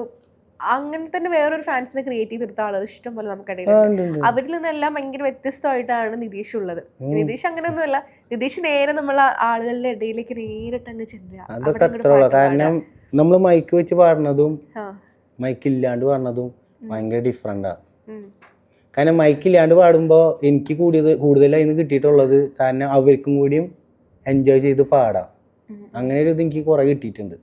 അങ്ങനെ തന്നെ വേറൊരു ഫാൻസിനെ ക്രിയേറ്റ് ചെയ്തെടുത്ത ആളുകൾ ഇഷ്ടം പോലെ നമുക്കിടയിൽ. അവരിൽ നിന്നെല്ലാം ഭയങ്കര വ്യത്യസ്തമായിട്ടാണ് നിതീഷ് ഉള്ളത്. നിതീഷ് അങ്ങനെയൊന്നുമല്ല. നിതീഷ് നേരെ നമ്മളെ ആളുകളുടെ ഇടയിലേക്ക് നേരിട്ട് അങ്ങ് ചെല്ലുക. കാരണം നമ്മൾ മൈക്ക് വെച്ച് പാടുന്നതും മൈക്ക് ഇല്ലാണ്ട് പാടുന്നതും ഭയങ്കര ഡിഫറെന്റാ. കാരണം മൈക്കില്ലാണ്ട് പാടുമ്പോൾ എനിക്ക് കൂടുതലായി കിട്ടിയിട്ടുള്ളത് കാരണം അവർക്കും കൂടിയും എൻജോയ് ചെയ്ത് പാടാം. അങ്ങനെ ഒരു ഇത് എനിക്ക് കുറെ കിട്ടിയിട്ടുണ്ട്.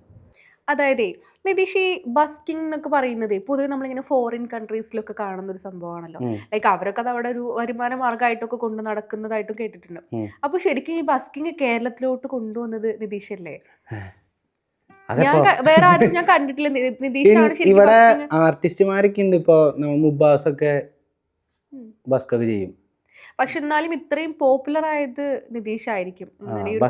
അതായത് നിതീഷ് ഈ ബസ്കിംഗ് എന്നൊക്കെ പറയുന്നത് പൊതുവെ നമ്മളിങ്ങനെ ഫോറിൻ കൺട്രീസിലൊക്കെ കാണുന്ന ഒരു സംഭവമാണല്ലോ. ലൈക്ക് അവരൊക്കെ അത് അവിടെ ഒരു വരുമാന മാർഗമായിട്ടൊക്കെ കൊണ്ട് നടക്കുന്നതായിട്ടും കേട്ടിട്ടുണ്ട്. അപ്പൊ ശരിക്കും ഈ ബസ്കിംഗ് കേരളത്തിലോട്ട് കൊണ്ടുവന്നത് നിതീഷ് അല്ലേ? വേറെ ആരും ഞാൻ കണ്ടിട്ടില്ല. നിതീഷാണ് ഇവിടെ ആർട്ടിസ്റ്റുമാരൊക്കെ ഉണ്ട്. ഇപ്പൊ മുബാസ് ഒക്കെ ബസ്കൊക്കെ ചെയ്യും. പക്ഷെ എന്നാലും ഇത്രയും പോപ്പുലർ ആയത് നിതീഷ് ആയിരിക്കും. ഇത്രയും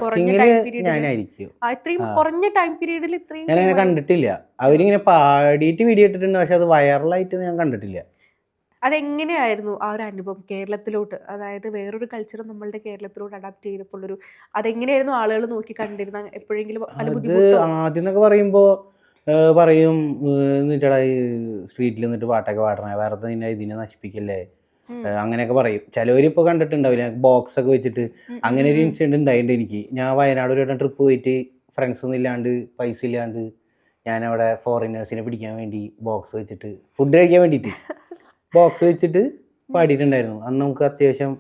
കുറഞ്ഞ ടൈം പീരീഡിൽ ഇത്രയും ഞാൻ അങ്ങനെ കണ്ടിട്ടില്ല. അവരിങ്ങനെ പാടിയിട്ട് വീഡിയോ ഇട്ടിട്ടുണ്ട്, പക്ഷെ അത് വൈറലായിട്ട് ഞാൻ കണ്ടിട്ടില്ല. അതെങ്ങനെയായിരുന്നു ആ ഒരു അനുഭവം കേരളത്തിലോട്ട്? അതായത് വേറൊരു കൾച്ചർ നമ്മളുടെ കേരളത്തിലോട്ട് അഡാപ്റ്റ് ചെയ്തപ്പോഴൊരു അതെങ്ങനെയായിരുന്നു ആളുകൾ നോക്കി കണ്ടിരുന്ന? എപ്പോഴെങ്കിലും ആദ്യം എന്നൊക്കെ പറയുമ്പോൾ പറയും എന്നിട്ടാ സ്ട്രീറ്റിൽ നിന്നിട്ട് പാട്ടൊക്കെ പാടണേ, വെറുതെ ഇതിനെ നശിപ്പിക്കല്ലേ, അങ്ങനെയൊക്കെ പറയും. ചിലവരിപ്പോൾ കണ്ടിട്ടുണ്ടാവില്ല ബോക്സ് ഒക്കെ വെച്ചിട്ട്. അങ്ങനെ ഒരു ഇൻസിഡന്റ് ഉണ്ടായിട്ടുണ്ട് എനിക്ക്. ഞാൻ വയനാട് ഒരു വട്ടം ട്രിപ്പ് പോയിട്ട് ഫ്രണ്ട്സ് ഒന്നും ഇല്ലാണ്ട് പൈസ ഇല്ലാണ്ട് ഞാനവിടെ ഫോറിനേഴ്സിനെ പിടിക്കാൻ വേണ്ടി ബോക്സ് വെച്ചിട്ട് ഫുഡ് കഴിക്കാൻ വേണ്ടിയിട്ട് ബോക്സ് വെച്ചിട്ട് പാടിയിട്ടുണ്ടായിരുന്നു. അന്ന് നമുക്ക് അത്യാവശ്യം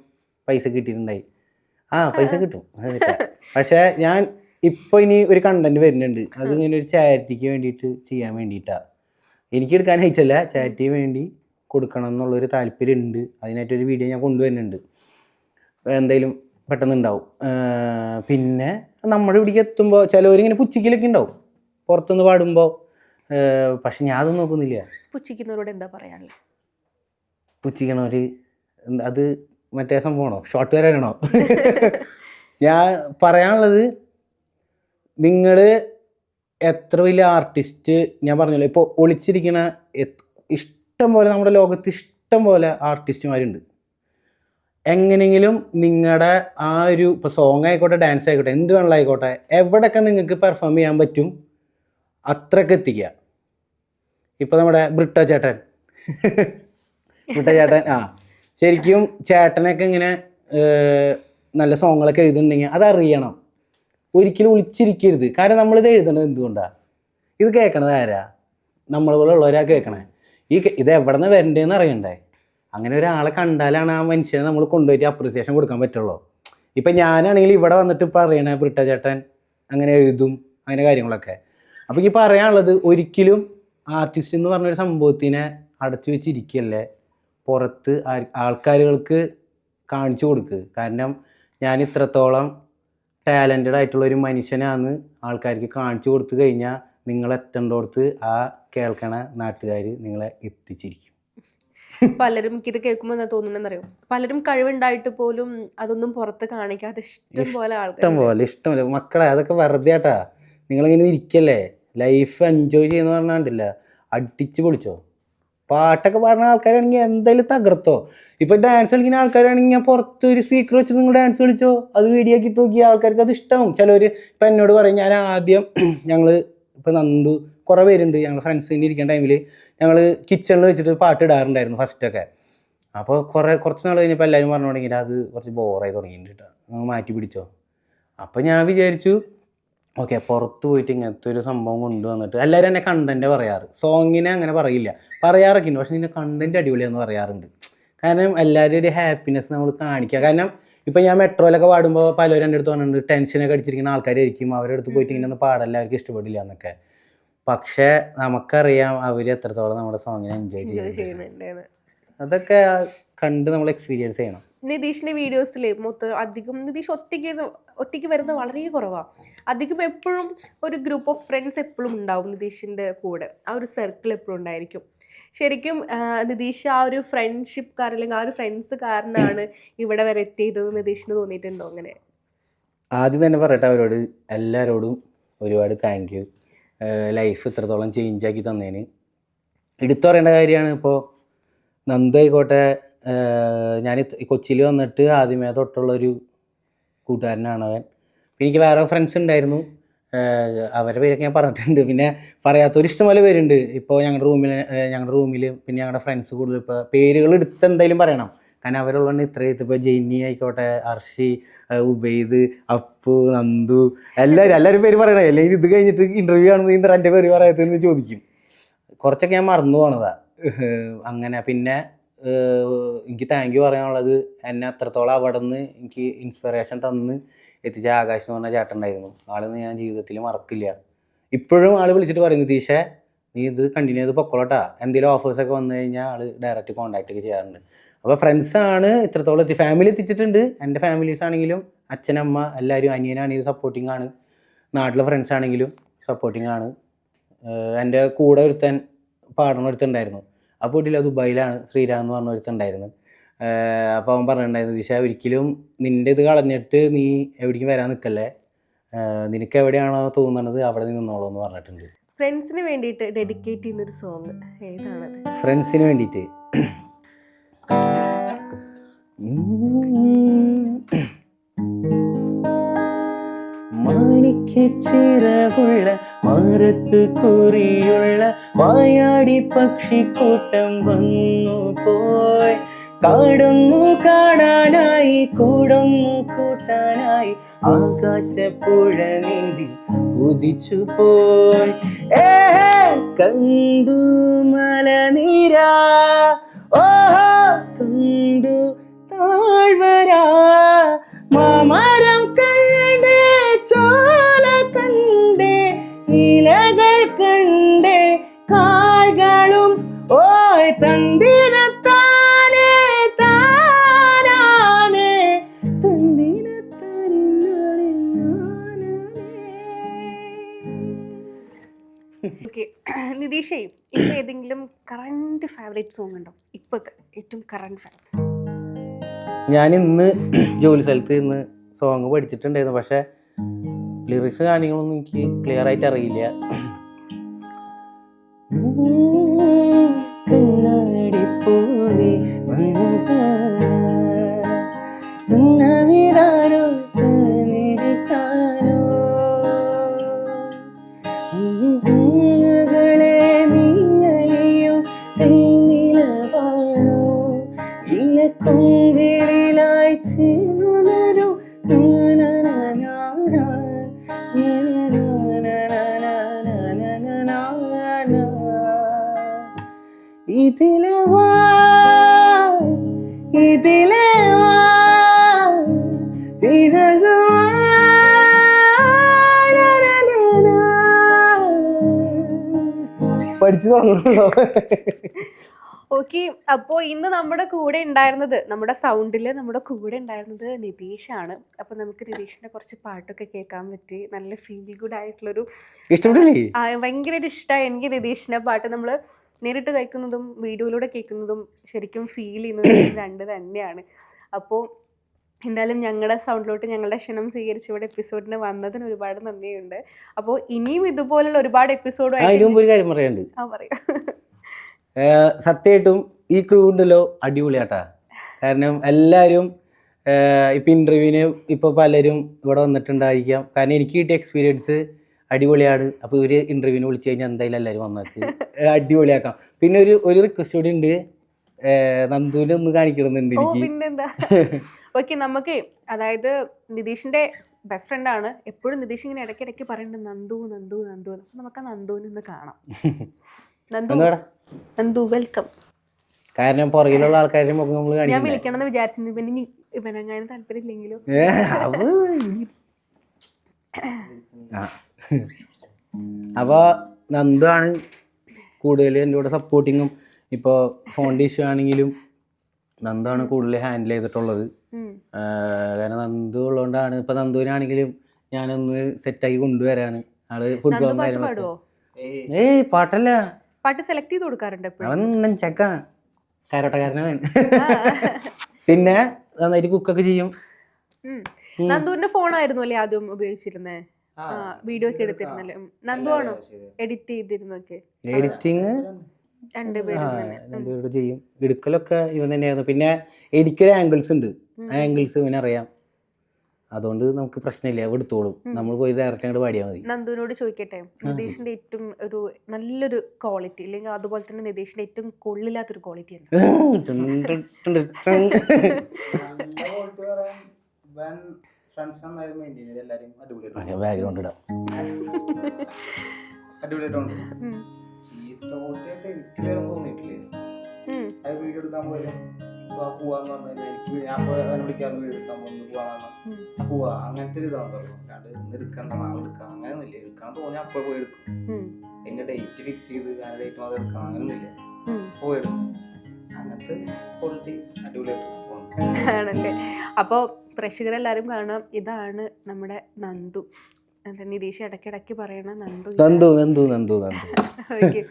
പൈസ കിട്ടിയിട്ടുണ്ടായി. പൈസ കിട്ടും. പക്ഷെ ഞാൻ ഇപ്പോൾ ഇനി ഒരു കണ്ടന്റ് വരുന്നുണ്ട്. അത് ഇങ്ങനെ ഒരു ചാരിറ്റിക്ക് വേണ്ടിയിട്ട് ചെയ്യാൻ വേണ്ടിയിട്ടാണ്. എനിക്ക് എടുക്കാൻ അയച്ചല്ല, ചാരിറ്റിക്ക് വേണ്ടി കൊടുക്കണം എന്നുള്ളൊരു താല്പര്യം ഉണ്ട്. അതിനായിട്ടൊരു വീഡിയോ ഞാൻ കൊണ്ടുവരുന്നുണ്ട്. എന്തായാലും പെട്ടെന്ന് ഉണ്ടാവും. പിന്നെ നമ്മുടെ ഇവിടേക്ക് എത്തുമ്പോൾ ചിലവരിങ്ങനെ പുച്ഛിക്കലൊക്കെ ഉണ്ടാവും പുറത്തുനിന്ന് പാടുമ്പോൾ. പക്ഷെ ഞാൻ അതൊന്നും നോക്കുന്നില്ല. പുച്ഛിക്കുന്നവരോട് എന്താ പറയാനുള്ളത്? പുച്ഛിക്കണവർ അത് മറ്റേ സംഭവമാണോ, ഷോർട്ട് വരാനാണോ? ഞാൻ പറയാനുള്ളത്, നിങ്ങൾ എത്ര വലിയ ആർട്ടിസ്റ്റ്, ഞാൻ പറഞ്ഞല്ലോ ഇപ്പോൾ ഒളിച്ചിരിക്കണ ഇഷ്ടം പോലെ നമ്മുടെ ലോകത്ത് ഇഷ്ടം പോലെ ആർട്ടിസ്റ്റുമാരുണ്ട്. എങ്ങനെയെങ്കിലും നിങ്ങളുടെ ആ ഒരു ഇപ്പോൾ സോങ് ആയിക്കോട്ടെ, ഡാൻസ് ആയിക്കോട്ടെ, എന്ത് വേണമെങ്കിലും ആയിക്കോട്ടെ, എവിടെയൊക്കെ നിങ്ങൾക്ക് പെർഫോം ചെയ്യാൻ പറ്റും അത്രയൊക്കെ എത്തിക്കുക. ഇപ്പോൾ നമ്മുടെ ബ്രിട്ടോ ചേട്ടൻ ശരിക്കും ചേട്ടനൊക്കെ ഇങ്ങനെ നല്ല സോങ്ങുകളൊക്കെ എഴുതുന്നുണ്ടെങ്കിൽ അതറിയണം. ഒരിക്കലും ഒളിച്ചിരിക്കരുത്. കാരണം നമ്മളിത് എഴുതണത് എന്തുകൊണ്ടാണ്? ഇത് കേൾക്കണത് ആരാ? നമ്മളെ പോലെ ഉള്ളവരാ കേൾക്കണേ. ഇത് എവിടെ നിന്ന് വരണ്ടേന്ന് അറിയണ്ടേ? അങ്ങനെ ഒരാളെ കണ്ടാലാണ് ആ മനുഷ്യനെ നമ്മൾ കൊണ്ടുപോയിട്ട് അപ്രീസിയേഷൻ കൊടുക്കാൻ പറ്റുള്ളൂ. ഇപ്പം ഞാനാണെങ്കിൽ ഇവിടെ വന്നിട്ട് ഇപ്പം അറിയണേ ബ്രിട്ടോ ചേട്ടൻ അങ്ങനെ എഴുതും, അങ്ങനെ കാര്യങ്ങളൊക്കെ. അപ്പോൾ ഈ പറയാനുള്ളത്, ഒരിക്കലും ആർട്ടിസ്റ്റ് എന്ന് പറഞ്ഞൊരു സംഭവത്തിനെ അടച്ചു വെച്ചിരിക്കല്ലേ, പുറത്ത് ആൾക്കാരുകൾക്ക് കാണിച്ചു കൊടുക്കുക. കാരണം ഞാൻ ഇത്രത്തോളം ടാലൻറ്റഡ് ആയിട്ടുള്ളൊരു മനുഷ്യനാണ് ആൾക്കാർക്ക് കാണിച്ചു കൊടുത്തു കഴിഞ്ഞാൽ നിങ്ങൾ എത്തേണ്ടടുത്ത് ആ കേൾക്കണ നാട്ടുകാർ നിങ്ങളെ എത്തിച്ചിരിക്കും. പലരും ഇത് കേൾക്കുമ്പോൾ എന്താ തോന്നുന്നറിയോ, പലരും കഴിവുണ്ടായിട്ട് പോലും അതൊന്നും പുറത്ത് കാണിക്കാതെ ഇഷ്ടം പോലെ ആൾക്കാർ. ഇഷ്ടമല്ല മക്കളെ, അതൊക്കെ വെറുതെ ആട്ടാ. നിങ്ങളിങ്ങനെ ഇരിക്കല്ലേ, ലൈഫ് എൻജോയ് ചെയ്യുന്ന പറഞ്ഞാണ്ടില്ല, അടിച്ചു പൊളിച്ചോ. പാട്ടൊക്കെ പാടുന്ന ആൾക്കാരാണെങ്കിൽ എന്തായാലും തകർത്തോ. ഇപ്പൊ ഡാൻസ് കളിക്കുന്ന ആൾക്കാരാണെങ്കിൽ പുറത്ത് ഒരു സ്പീക്കർ വെച്ച് നിങ്ങൾ ഡാൻസ് കളിച്ചോ, അത് വീഡിയോ ആക്കി ഇട്ട് നോക്കിയ ആൾക്കാർക്ക് അത് ഇഷ്ടമാവും. ചിലവർ ഇപ്പം എന്നോട് പറയും, ഞാൻ ആദ്യം ഞങ്ങൾ ഇപ്പം നന്ദു കുറേ പേരുണ്ട് ഞങ്ങൾ ഫ്രണ്ട്സിന് ഇരിക്കുന്ന ടൈമിൽ ഞങ്ങൾ കിച്ചണിൽ വെച്ചിട്ട് പാട്ട് ഇടാറുണ്ടായിരുന്നു ഫസ്റ്റൊക്കെ. അപ്പോൾ കുറച്ച് നാൾ കഴിഞ്ഞപ്പോൾ എല്ലാവരും പറഞ്ഞു തുടങ്ങിയിട്ട് അത് കുറച്ച് ബോറായി തുടങ്ങിയിട്ട് മാറ്റി പിടിച്ചോ. അപ്പോൾ ഞാൻ വിചാരിച്ചു ഓക്കെ, പുറത്ത് പോയിട്ട് ഇങ്ങനത്തെ ഒരു സംഭവം കൊണ്ടുവന്നിട്ട് എല്ലാവരും എന്നെ കണ്ടൻറ്റ് പറയാറ്, സോങ്ങിനെ അങ്ങനെ പറയില്ല, പറയാറൊക്കെ ഉണ്ട്, പക്ഷേ ഇതിൻ്റെ കണ്ടൻറ്റ് അടിപൊളിയാന്ന് പറയാറുണ്ട്. കാരണം എല്ലാവരും ഒരു ഹാപ്പിനെസ് നമ്മൾ കാണിക്കുക. കാരണം ഇപ്പം ഞാൻ മെട്രോയിലൊക്കെ പാടുമ്പോൾ പലരും എൻ്റെ അടുത്ത് പറഞ്ഞിട്ടുണ്ട് ടെൻഷനൊക്കെ അടിച്ചിരിക്കുന്ന ആൾക്കാരായിരിക്കും, അവരുടെ അടുത്ത് പോയിട്ട് ഇങ്ങനെ ഒന്ന് പാടല്ല, അവർക്ക് ഇഷ്ടപ്പെടില്ല എന്നൊക്കെ. പക്ഷേ നമുക്കറിയാം അവർ എത്രത്തോളം നമ്മുടെ സോങ്ങിനെ എൻജോയ് ചെയ്യുന്നുണ്ട്. അതൊക്കെ കണ്ട് നമ്മൾ എക്സ്പീരിയൻസ് ചെയ്യണം. നിതീഷിന്റെ വീഡിയോസിൽ മൊത്തം അധികം നിതീഷ് ഒറ്റയ്ക്ക് വരുന്നത് വളരെ കുറവാണ്. അധികം എപ്പോഴും ഒരു ഗ്രൂപ്പ് ഓഫ് ഫ്രണ്ട്സ് എപ്പോഴും ഉണ്ടാവും നിതീഷിന്റെ കൂടെ, ആ ഒരു സർക്കിൾ എപ്പോഴും ഉണ്ടായിരിക്കും. ശരിക്കും നിതീഷ് ആ ഒരു ഫ്രണ്ട്ഷിപ്പ് കാരണം അല്ലെങ്കിൽ ആ ഒരു ഫ്രണ്ട്സ് കാരനാണ് ഇവിടെ വരെ എത്തിയത് നിതീഷിന് തോന്നിയിട്ടുണ്ടോ? അങ്ങനെ ആദ്യം തന്നെ പറയട്ടെ, അവരോട് എല്ലാവരോടും ഒരുപാട് താങ്ക് യു. ലൈഫ് ഇത്രത്തോളം ചേഞ്ച് ആക്കി തന്നതിന്. എടുത്തു പറയേണ്ട കാര്യമാണ്. ഇപ്പോൾ നന്ദു ആയിക്കോട്ടെ, ഞാൻ കൊച്ചിയിൽ വന്നിട്ട് ആദ്യമേ തൊട്ടുള്ളൊരു കൂട്ടുകാരനാണ് അവൻ. പിന്നെ എനിക്ക് വേറെ ഫ്രണ്ട്സ് ഉണ്ടായിരുന്നു, അവരുടെ പേരൊക്കെ ഞാൻ പറഞ്ഞിട്ടുണ്ട്. പിന്നെ പറയാത്തൊരു ഇഷ്ടംപോലെ പേരുണ്ട്. ഇപ്പോൾ ഞങ്ങളുടെ റൂമിൽ പിന്നെ ഞങ്ങളുടെ ഫ്രണ്ട്സ് കൂടുതൽ ഇപ്പോൾ പേരുകൾ എടുത്ത് എന്തായാലും പറയണം. കാരണം അവരുള്ളതുകൊണ്ട് ഇത്രയും ഇപ്പോൾ ജെന്നി ആയിക്കോട്ടെ, അർഷി, ഉബൈദ്, അപ്പു, നന്ദു, എല്ലാവരും പേര് പറയണേ. അല്ലെങ്കിൽ ഇത് കഴിഞ്ഞിട്ട് ഇൻ്റർവ്യൂ കാണുമ്പോൾ ഇന്ന് എൻ്റെ പേര് പറയാത്തതെന്ന് ചോദിക്കും. കുറച്ചൊക്കെ ഞാൻ മറന്നു പോണതാ അങ്ങനെ. പിന്നെ എനിക്ക് താങ്ക് യു പറയാനുള്ളത്, എന്നെ അത്രത്തോളം അവിടെ നിന്ന് എനിക്ക് ഇൻസ്പിറേഷൻ തന്ന് എത്തിച്ച ആകാശ് എന്ന് പറഞ്ഞ ചേട്ടനുണ്ടായിരുന്നു. ആളെന്ന് ഞാൻ ജീവിതത്തിൽ മറക്കില്ല. ഇപ്പോഴും ആൾ വിളിച്ചിട്ട് പറയും, നിതീഷേ നീ ഇത് കണ്ടിന്യൂ ചെയ്ത് പൊക്കോളട്ടാ, എന്തെങ്കിലും ഓഫേഴ്സൊക്കെ വന്നു കഴിഞ്ഞാൽ ആൾ ഡയറക്റ്റ് കോൺടാക്റ്റ് ഒക്കെ ചെയ്യാറുണ്ട്. അപ്പോൾ ഫ്രണ്ട്സാണ് ഇത്രത്തോളം ഫാമിലി എത്തിച്ചിട്ടുണ്ട്. എൻ്റെ ഫാമിലീസ് ആണെങ്കിലും അച്ഛനമ്മ എല്ലാവരും, അനിയനാണെങ്കിലും സപ്പോർട്ടിങ് ആണ്, നാട്ടിലെ ഫ്രണ്ട്സ് ആണെങ്കിലും സപ്പോർട്ടിങ് ആണ്. എൻ്റെ കൂടെ ഒരുത്തൻ പാടുന്ന ഒരുത്തുണ്ടായിരുന്നു, ആ വീട്ടിൽ ദുബായിലാണ്, ശ്രീരാം എന്ന് പറഞ്ഞ ഒരുത്തുണ്ടായിരുന്നു. അപ്പോൾ അവൻ പറഞ്ഞിട്ടുണ്ടായിരുന്നു, ദിശ ഒരിക്കലും നിൻ്റെ ഇത് കളഞ്ഞിട്ട് നീ എവിടേക്കും വരാൻ നിൽക്കല്ലേ, നിനക്ക് എവിടെയാണോ തോന്നുന്നത് അവിടെ നിന്നോളൂ എന്ന് പറഞ്ഞിട്ടുണ്ട്. ഫ്രണ്ട്സിന് വേണ്ടിയിട്ട് ഡെഡിക്കേറ്റ് ചെയ്യുന്നൊരു സോങ് ഏതാണത്? ഫ്രണ്ട്സിന് വേണ്ടിയിട്ട് മാണിക്കച്ചിറകുള്ള മരത്ത് കുറിയുള്ള വായാടി പക്ഷിക്കൂട്ടം വന്നു പോയി, കാടൊന്നു കാണാനായി കൂടൊന്നു കൂട്ടാനായി ആകാശപ്പുഴ നീന്തി കുതിച്ചു പോയി. കണ്ടു മലനിര, ഓഹോ കണ്ടു താഴ്വര, മാമരം കണ്ടേ ചോല കണ്ടേ ഇലകൾ കണ്ടേ കായ്കളും ഓയ് തന്തിരത്താനേ താനാനേ നിതീഷേ, ഇപ്പൊ ഏതെങ്കിലും കറന്റ് ഫേവറേറ്റ് സോങ് ഉണ്ടോ? ഇപ്പോഴത്തെ ഏറ്റവും കറന്റ് ഫേവറേറ്റ്? ഞാൻ ഇന്ന് ജോലി സ്ഥലത്ത് ഇന്ന് സോങ് പഠിച്ചിട്ടുണ്ടായിരുന്നു, പക്ഷെ ലിറിക്സ് കാര്യങ്ങളൊന്നും എനിക്ക് ക്ലിയർ ആയിട്ട് അറിയില്ല. ഇതിലെ വാ പഠിച്ചു തുടങ്ങുന്നുണ്ടോ? ഓക്കെ, അപ്പോൾ ഇന്ന് നമ്മുടെ കൂടെ ഉണ്ടായിരുന്നത്, നമ്മുടെ സൗണ്ടിൽ നമ്മുടെ കൂടെ ഉണ്ടായിരുന്നത് നിതീഷാണ്. അപ്പോൾ നമുക്ക് നിതീഷിൻ്റെ കുറച്ച് പാട്ടൊക്കെ കേൾക്കാൻ പറ്റി. നല്ല ഫീൽ ഗുഡ് ആയിട്ടുള്ളൊരു, ഇഷ്ടപ്പെട്ടില്ലേ? ഭയങ്കരമായിട്ട് ഇഷ്ടമായി എനിക്ക് നിതീഷിൻ്റെ പാട്ട്. നമ്മൾ നേരിട്ട് കേൾക്കുന്നതും വീഡിയോയിലൂടെ കേൾക്കുന്നതും ശരിക്കും ഫീൽ ചെയ്യുന്നതും രണ്ട് തന്നെയാണ്. അപ്പോൾ എന്തായാലും ഞങ്ങളുടെ സൗണ്ടിലോട്ട് ഞങ്ങളുടെ ക്ഷണം സ്വീകരിച്ച് ഇവിടെ എപ്പിസോഡിന് വന്നതിന് ഒരുപാട് നന്ദിയുണ്ട്. അപ്പോൾ ഇനിയും ഇതുപോലുള്ള ഒരുപാട് എപ്പിസോഡും ഒരു കാര്യം പറയാനുണ്ട്. പറയാം. സത്യമായിട്ടും ഈ ക്രൂ ഉണ്ടല്ലോ അടിപൊളിയാട്ടാ. കാരണം എല്ലാവരും ഇപ്പം ഇൻ്റർവ്യൂവിന് ഇപ്പോൾ പലരും ഇവിടെ വന്നിട്ടുണ്ടായിരിക്കാം. കാരണം എനിക്ക് കിട്ടിയ എക്സ്പീരിയൻസ് അടിപൊളിയാണ്. അപ്പോൾ ഇവർ ഇൻ്റർവ്യൂവിന് വിളിച്ചു കഴിഞ്ഞാൽ എന്തായാലും എല്ലാവരും വന്നിട്ട് അടിപൊളിയാക്കാം. പിന്നെ ഒരു റിക്വസ്റ്റ് കൂടി ഉണ്ട്, നന്ദുവിനെ ഒന്ന് കാണിക്കണമെന്നുണ്ട് എനിക്ക്. പിന്നെന്താ. ഓക്കെ, നമുക്ക് അതായത് നിതീഷിന്റെ ബെസ്റ്റ് ഫ്രണ്ട് ആണ്. എപ്പോഴും നിതീഷ് ഇങ്ങനെ ഇടയ്ക്കിടയ്ക്ക് പറയുന്നുണ്ട് നന്ദു നന്ദു നന്ദു. അപ്പം നമുക്ക് ആ നന്ദുവിനെ ഒന്ന് കാണാം. നന്ദു വെൽക്കം. കാരണം പുറകിലുള്ള ആൾക്കാരുടെ മുഖം നമ്മൾ ഞാൻ വിളിക്കണമെന്ന് വിചാരിച്ചിരുന്നു. പിന്നെ ഇവനെങ്ങാനും താല്പര്യമില്ലെങ്കിലും അപ്പോൾ നന്ദു ആണ് കൂടുതൽ എൻ്റെ കൂടെ സപ്പോർട്ടിങ്ങും. ഇപ്പോൾ ഫോണിൻ്റെ ഇഷ്യൂ ആണെങ്കിലും നന്ദുവാണ് കൂടുതൽ ഹാൻഡിൽ ചെയ്തിട്ടുള്ളത്. കാരണം നന്ദു ഉള്ളതുകൊണ്ടാണ് ഇപ്പം നന്ദുവിനാണെങ്കിലും ഞാനൊന്ന് സെറ്റാക്കി കൊണ്ടുവരാണ്. ആള് ഫുട്ബോളും കാര്യങ്ങളൊക്കെ. പാട്ടല്ല, പാട്ട് സെലക്ട് ചെയ്ത് കൊടുക്കാറുണ്ട്. അവൻ ചെക്ക കാരോട്ടക്കാരനാണ്. പിന്നെ നന്നായിട്ട് കുക്കൊക്കെ ചെയ്യും. നന്ദുവിന്റെ ഫോണായിരുന്നു അല്ലേ ആദ്യം ഉപയോഗിച്ചിരുന്നേ? വീഡിയോ ഒക്കെ എടുത്തിരുന്നല്ലേ? നന്ദു ആണോ എഡിറ്റ് ചെയ്തിരുന്നൊക്കെ? എഡിറ്റിങ് രണ്ടുപേരും ചെയ്യും. എടുക്കലൊക്കെ ഇവൻ തന്നെയായിരുന്നു. പിന്നെ എനിക്കൊരു ആംഗിൾസ് ഉണ്ട്, ആ ആംഗിൾസ് ഇവനറിയാം. അതുകൊണ്ട് നമുക്ക് പ്രശ്നമില്ല, എടുത്തോളും. നമ്മൾ പോയി ഡയറക്റ്റ് അങ്ങോട്ട് പാടിയാൽ മതി. നന്ദുവിനോട് ചോദിക്കട്ടെ, നിതീഷിന്റെ ഏറ്റവും ഒരു നല്ലൊരു ക്വാളിറ്റി അല്ലെങ്കിൽ അതുപോലെ തന്നെ നിതീഷിന്റെ ഏറ്റവും കൊള്ളില്ലാത്തൊരു ക്വാളിറ്റി എന്താ? ബാക്ക്ഗ്രൗണ്ട് ഇടാം. വീഡിയോ എടുക്കാൻ പോയാലും പോവാന്ന് പറഞ്ഞാൽ എനിക്ക് ഞാൻ വിളിക്കാറ് വീഡിയോ എടുക്കാൻ പോകുന്നു പോവാ അങ്ങനത്തെ ഒരു ഇതാന്ന് പറഞ്ഞു. അല്ലാണ്ട് ഇന്ന് എടുക്കണ്ട നാളെ എടുക്കാം അങ്ങനെയൊന്നുമില്ല. എടുക്കാൻ തോന്നിയാൽ അപ്പോൾ പോയി എടുക്കും. എന്റെ ഡേറ്റ് ഫിക്സ് ചെയ്ത് ഞാൻ ഡേറ്റ് മാത്രം എടുക്കണം അങ്ങനെയൊന്നുമില്ല, പോയി എടുക്കും. അങ്ങനത്തെ ക്വാളിറ്റി അടിപൊളിയായിട്ട് ആണല്ലേ. അപ്പോൾ പ്രേക്ഷകരെല്ലാവരും കാണാം, ഇതാണ് നമ്മുടെ നന്ദു. നിതീഷ് ഇടയ്ക്കിടയ്ക്ക് പറയണ നന്ദു. ഓക്കെ,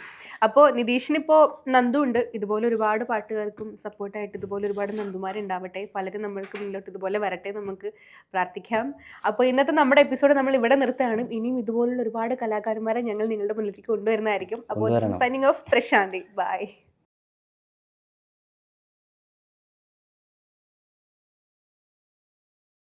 അപ്പോൾ നിതീഷിനിപ്പോൾ നന്ദു ഉണ്ട്. ഇതുപോലെ ഒരുപാട് പാട്ടുകാർക്കും സപ്പോർട്ടായിട്ട് ഇതുപോലെ ഒരുപാട് നന്ദുമാരുണ്ടാവട്ടെ. പലരും നമ്മൾക്ക് മുന്നിലോട്ട് ഇതുപോലെ വരട്ടെ, നമുക്ക് പ്രാർത്ഥിക്കാം. അപ്പോൾ ഇന്നത്തെ നമ്മുടെ എപ്പിസോഡ് നമ്മൾ ഇവിടെ നിർത്തുകയാണ്. ഇനിയും ഇതുപോലുള്ള ഒരുപാട് കലാകാരന്മാരെ ഞങ്ങൾ നിങ്ങളുടെ മുന്നിലേക്ക് കൊണ്ടുവരുന്നതായിരിക്കും. അപ്പോൾ സൈനിങ് ഓഫ് പ്രശാന്തി. ബൈ.